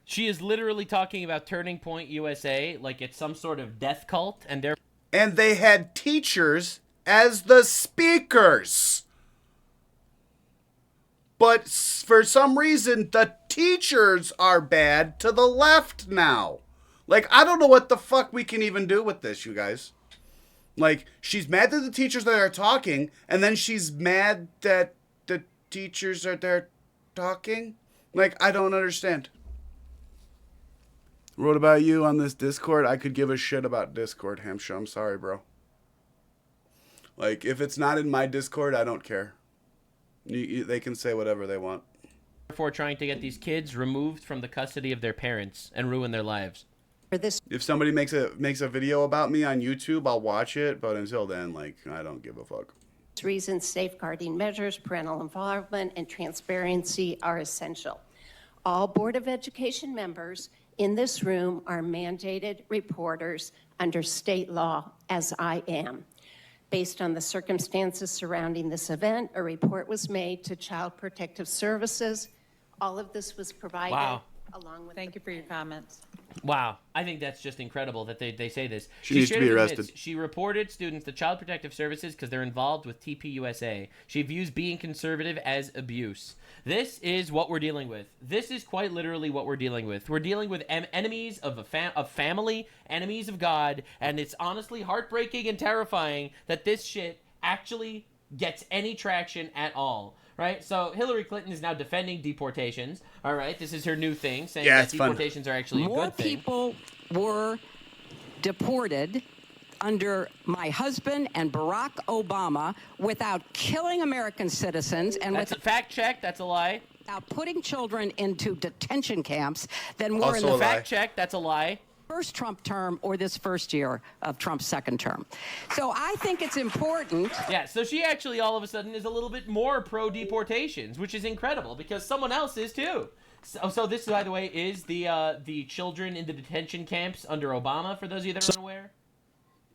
She is literally talking about Turning Point USA like it's some sort of death cult, and they had teachers as the speakers. But for some reason, the teachers are bad to the left now. Like, I don't know what the fuck we can even do with this, you guys. Like, she's mad that the teachers that are talking, and then she's mad that the teachers are there talking? Like, I don't understand. Wrote about you on this Discord. I could give a shit about Discord, Hampshire. I'm sorry, bro. Like, if it's not in my Discord, I don't care. They can say whatever they want. therefore trying to get these kids removed from the custody of their parents and ruin their lives. If somebody makes a video about me on YouTube, I'll watch it. But until then, like, I don't give a fuck. Reasons safeguarding measures, parental involvement, and transparency are essential. All Board of Education members in this room are mandated reporters under state law, as I am. Based on the circumstances surrounding this event, a report was made to Child Protective Services. All of this was provided along with... Thank you for your comments. Wow. I think that's just incredible that they say this. She needs to be arrested. She reported students to Child Protective Services because they're involved with TPUSA. She views being conservative as abuse. This is what we're dealing with. This is quite literally what we're dealing with. We're dealing with enemies of family, enemies of God, and it's honestly heartbreaking and terrifying that this shit actually gets any traction at all. Right? So Hillary Clinton is now defending deportations. All right? This is her new thing, saying that deportations are actually a good thing. More people were deported under my husband and Barack Obama without killing American citizens and That's a fact check. That's a lie. without putting children into detention camps than were Also in the fact check. That's a lie. First Trump term or this first year of Trump's second term. So I think it's important. Yeah, so she actually all of a sudden is a little bit more pro-deportations, which is incredible because someone else is too. So this, by the way, is the children in the detention camps under Obama, for those of you that are unaware.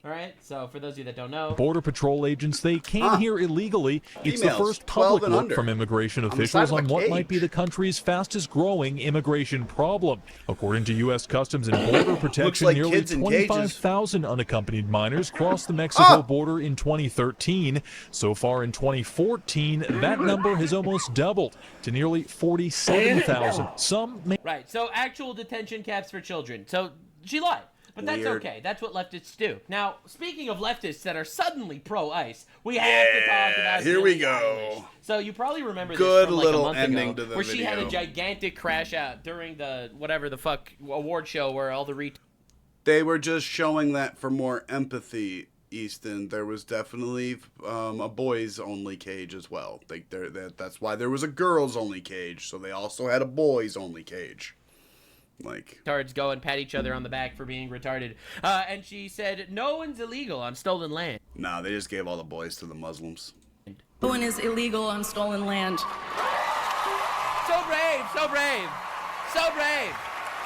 All right, so for those of you that don't know, Border Patrol agents, they came here illegally. It's the Females, first 12 public and look under. from immigration On the side officials of a on what might be cage. the country's fastest growing immigration problem. According to U.S. Customs and Border Protection, like nearly kids in cages. 25,000 unaccompanied minors crossed the Mexico border in 2013. So far in 2014, that number has almost doubled to nearly 47,000. Some may right, so actual detention camps for children. So she lied. But that's Weird. okay. That's what leftists do. Now, speaking of leftists that are suddenly pro-ICE, we have to talk about here we Billie go. Eilish. So you probably remember Good this from like little a month ending ago, to the where she had a video. gigantic crash out during the whatever the fuck award show where all the They were just showing that for more empathy, Easton. There was definitely a boys-only cage as well. That's why there was a girls-only cage. So they also had a boys-only cage. Like retards go and pat each other on the back for being retarded. And she said, no one's illegal on stolen land. Nah, they just gave all the boys to the Muslims. No one is illegal on stolen land. So brave, so brave, so brave,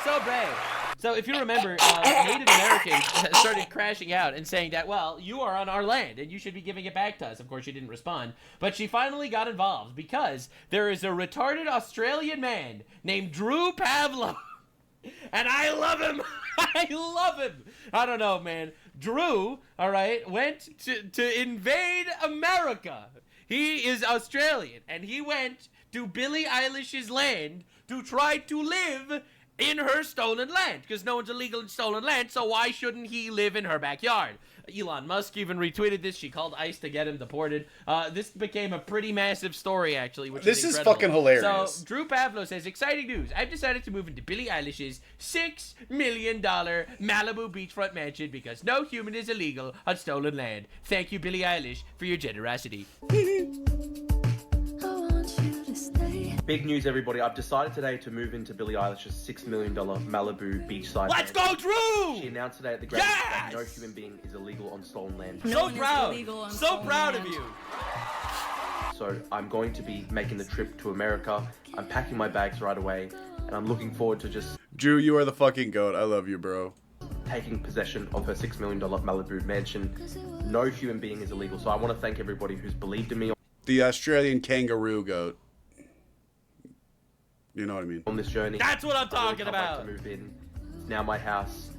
so brave. So if you remember, Native Americans started crashing out and saying that, well, you are on our land and you should be giving it back to us. Of course, she didn't respond, but she finally got involved because there is a retarded Australian man named Drew Pavlo. And I love him. I love him. I don't know, man. Drew, all right, went to invade America. He is Australian, and he went to Billie Eilish's land to try to live in her stolen land, because no one's illegal in stolen land, so why shouldn't he live in her backyard? Elon Musk even retweeted this. She called ICE to get him deported. This became a pretty massive story, actually, which This is is incredible. fucking hilarious. So Drew Pavlo says, exciting news. I've decided to move into Billie Eilish's $6 million Malibu beachfront mansion because no human is illegal on stolen land. Thank you, Billie Eilish, for your generosity. Big news, everybody. I've decided today to move into Billie Eilish's $6 million Malibu beachside. Let's go, Drew! She announced today at the Grammys that no human being is illegal on stolen land. So proud. So proud of you. So I'm going to be making the trip to America. I'm packing my bags right away, and I'm looking forward to just Drew, you are the fucking goat. I love you, bro. taking possession of her $6 million Malibu mansion. No human being is illegal. So I want to thank everybody who's believed in me. The Australian kangaroo goat. You know what I mean? On this journey. That's what I'm talking I really can't about. wait to move in. It's now my house.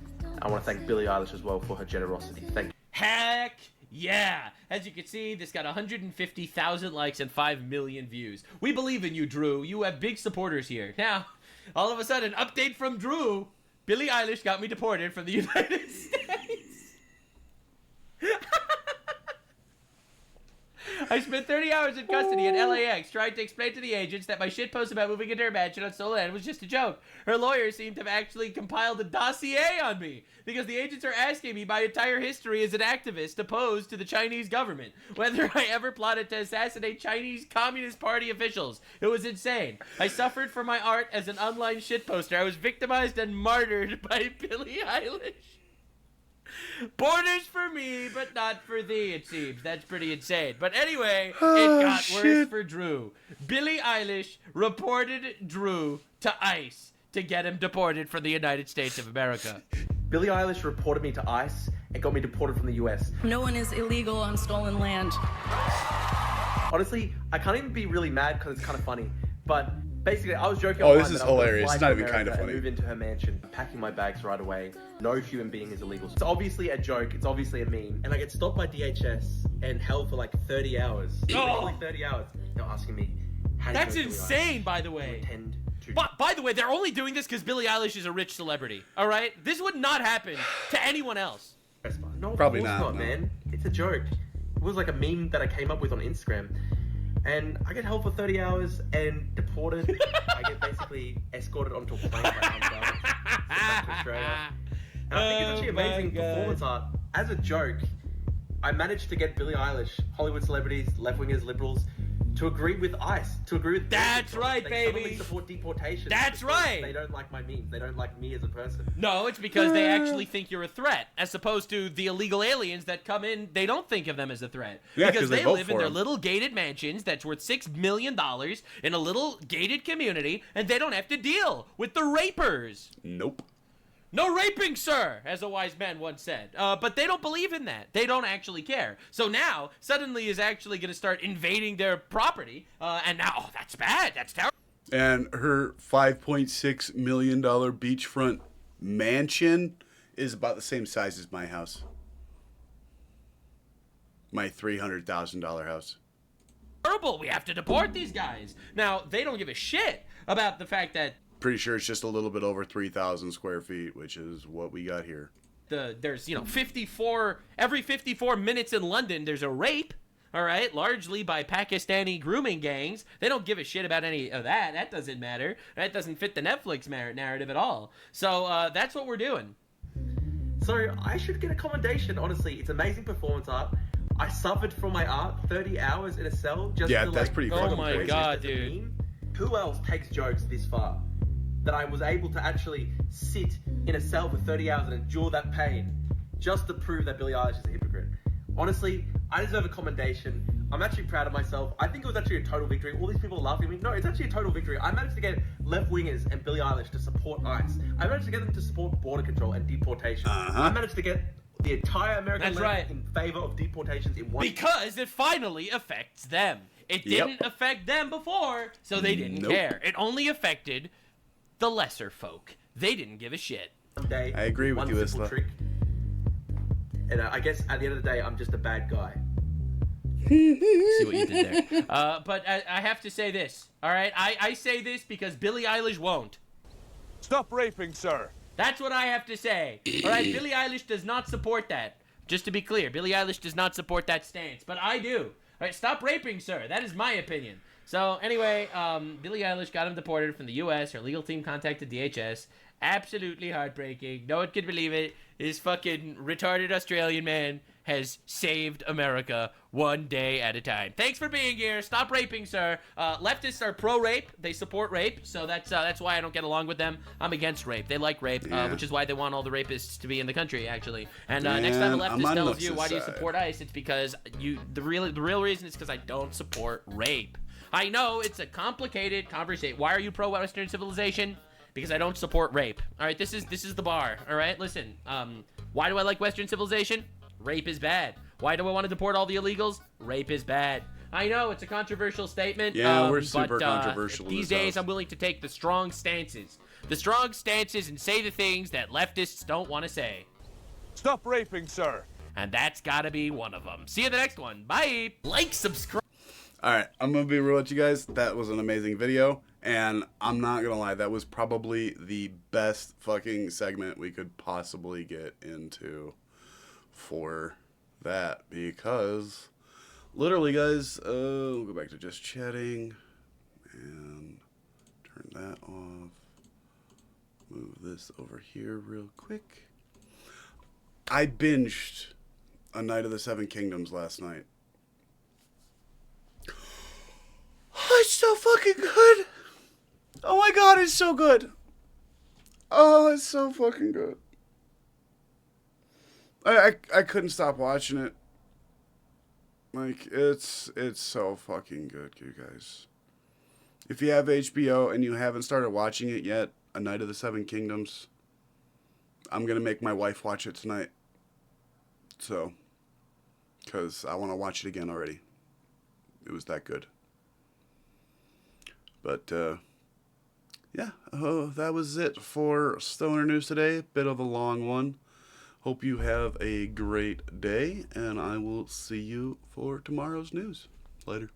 I want to thank Billie Eilish as well for her generosity. Thank you. Heck yeah! As you can see, this got 150,000 likes and 5 million views. We believe in you, Drew. You have big supporters here. Now, all of a sudden, update from Drew. Billie Eilish got me deported from the United States. I spent 30 hours in custody at LAX trying to explain to the agents that my shitpost about moving into her mansion on stolen land was just a joke. Her lawyer seemed to have actually compiled a dossier on me because the agents are asking me my entire history as an activist opposed to the Chinese government, whether I ever plotted to assassinate Chinese Communist Party officials. It was insane. I suffered for my art as an online shitposter. I was victimized and martyred by Billie Eilish. Borders for me, but not for thee, it seems. That's pretty insane. But anyway, it got worse for Drew. Billie Eilish reported Drew to ICE to get him deported from the United States of America. Billie Eilish reported me to ICE and got me deported from the US. No one is illegal on stolen land. Honestly, I can't even be really mad because it's kind of funny. But basically, I was joking. Oh, online this is that I was gonna hilarious. fly It's to not even America kinda and funny. Move into her mansion, packing my bags right away. No human being is illegal. It's obviously a joke. It's obviously a meme. And I get stopped by DHS and held for like 30 hours. Literally 30 hours. They're asking me. How do you That's know Billie insane, Eilish? by the way. Intend to- By the way, they're only doing this because Billie Eilish is a rich celebrity. All right, this would not happen to anyone else. No, Probably of course not, no. man. It's a joke. It was like a meme that I came up with on Instagram. And I get held for 30 hours and deported. I get basically escorted onto a plane by armed guards, sent back to Australia. And I think it's actually amazing performance art. As a joke, I managed to get Billie Eilish, Hollywood celebrities, left-wingers, liberals, to agree with ICE, to agree with... That's right, they baby. suddenly support deportation. That's because right. They don't like my memes. They don't like me as a person. No, it's because they actually think you're a threat, as opposed to the illegal aliens that come in. They don't think of them as a threat. Yeah, because 'cause they they vote live in for their 'em. little gated mansions that's worth $6 million in a little gated community, and they don't have to deal with the rapers. Nope. No raping, sir, as a wise man once said. But they don't believe in that. They don't actually care. So now, suddenly is actually going to start invading their property. And now, oh, that's bad. That's terrible. And her $5.6 million beachfront mansion is about the same size as my house. My $300,000 house. Terrible. We have to deport these guys. Now, they don't give a shit about the fact that Pretty sure it's just a little bit over 3,000 square feet, which is what we got here. there's 54 every 54 minutes in London there's a rape, all right, largely by Pakistani grooming gangs. They don't give a shit about any of that. That doesn't matter. That doesn't fit the Netflix narrative at all. So that's what we're doing. So I should get a commendation. Honestly, it's amazing performance art. I suffered from my art 30 hours in a cell just to that's pretty oh fucking my crazy. god, dude. Who else takes jokes this far? That I was able to actually sit in a cell for 30 hours and endure that pain just to prove that Billie Eilish is a hypocrite. Honestly, I deserve a commendation. I'm actually proud of myself. I think it was actually a total victory. All these people are laughing at me. No, it's actually a total victory. I managed to get left-wingers and Billie Eilish to support ICE. I managed to get them to support border control and deportation. I managed to get the entire American left in favor of deportations in one... Because it finally affects them. It didn't affect them before, so they didn't care. It only affected the lesser folk. They didn't give a shit. Day, I agree with you, Isla. Trick. And I guess at the end of the day, I'm just a bad guy. See what you did there. But I have to say this, all right? I say this because Billie Eilish won't. Stop raping, sir. That's what I have to say. All right, Billie Eilish does not support that. Just to be clear, Billie Eilish does not support that stance, but I do. All right, stop raping, sir. That is my opinion. So anyway, Billie Eilish got him deported from the U.S. Her legal team contacted DHS. Absolutely heartbreaking. No one could believe it. This fucking retarded Australian man has saved America one day at a time. Thanks for being here. Stop raping, sir. Leftists are pro-rape. They support rape, so that's why I don't get along with them. I'm against rape. They like rape, which is why they want all the rapists to be in the country, actually. And next time a leftist tells you, why do you support ICE? It's because the real reason is because I don't support rape. I know it's a complicated conversation. Why are you pro-Western civilization? Because I don't support rape. All right, this is the bar. All right, listen. Why do I like Western civilization? Rape is bad. Why do I want to deport all the illegals? Rape is bad. I know it's a controversial statement. Yeah, we're super controversial These days, I'm willing to take the strong stances. The strong stances and say the things that leftists don't want to say. Stop raping, sir. And that's gotta be one of them. See you in the next one. Bye. Like, subscribe. All right, I'm going to be real with you guys. That was an amazing video, and I'm not going to lie. That was probably the best fucking segment we could possibly get into for that, because literally, guys, we'll go back to just chatting and turn that off. Move this over here real quick. I binged A Night of the Seven Kingdoms last night. Oh, it's so fucking good. Oh my god, it's so good. Oh, it's so fucking good. I couldn't stop watching it. Like, it's so fucking good, you guys. If you have HBO and you haven't started watching it yet, A Night of the Seven Kingdoms, I'm gonna make my wife watch it tonight. So, because I want to watch it again already. It was that good. But, yeah, that was it for Stoner News today. Bit of a long one. Hope you have a great day, and I will see you for tomorrow's news. Later.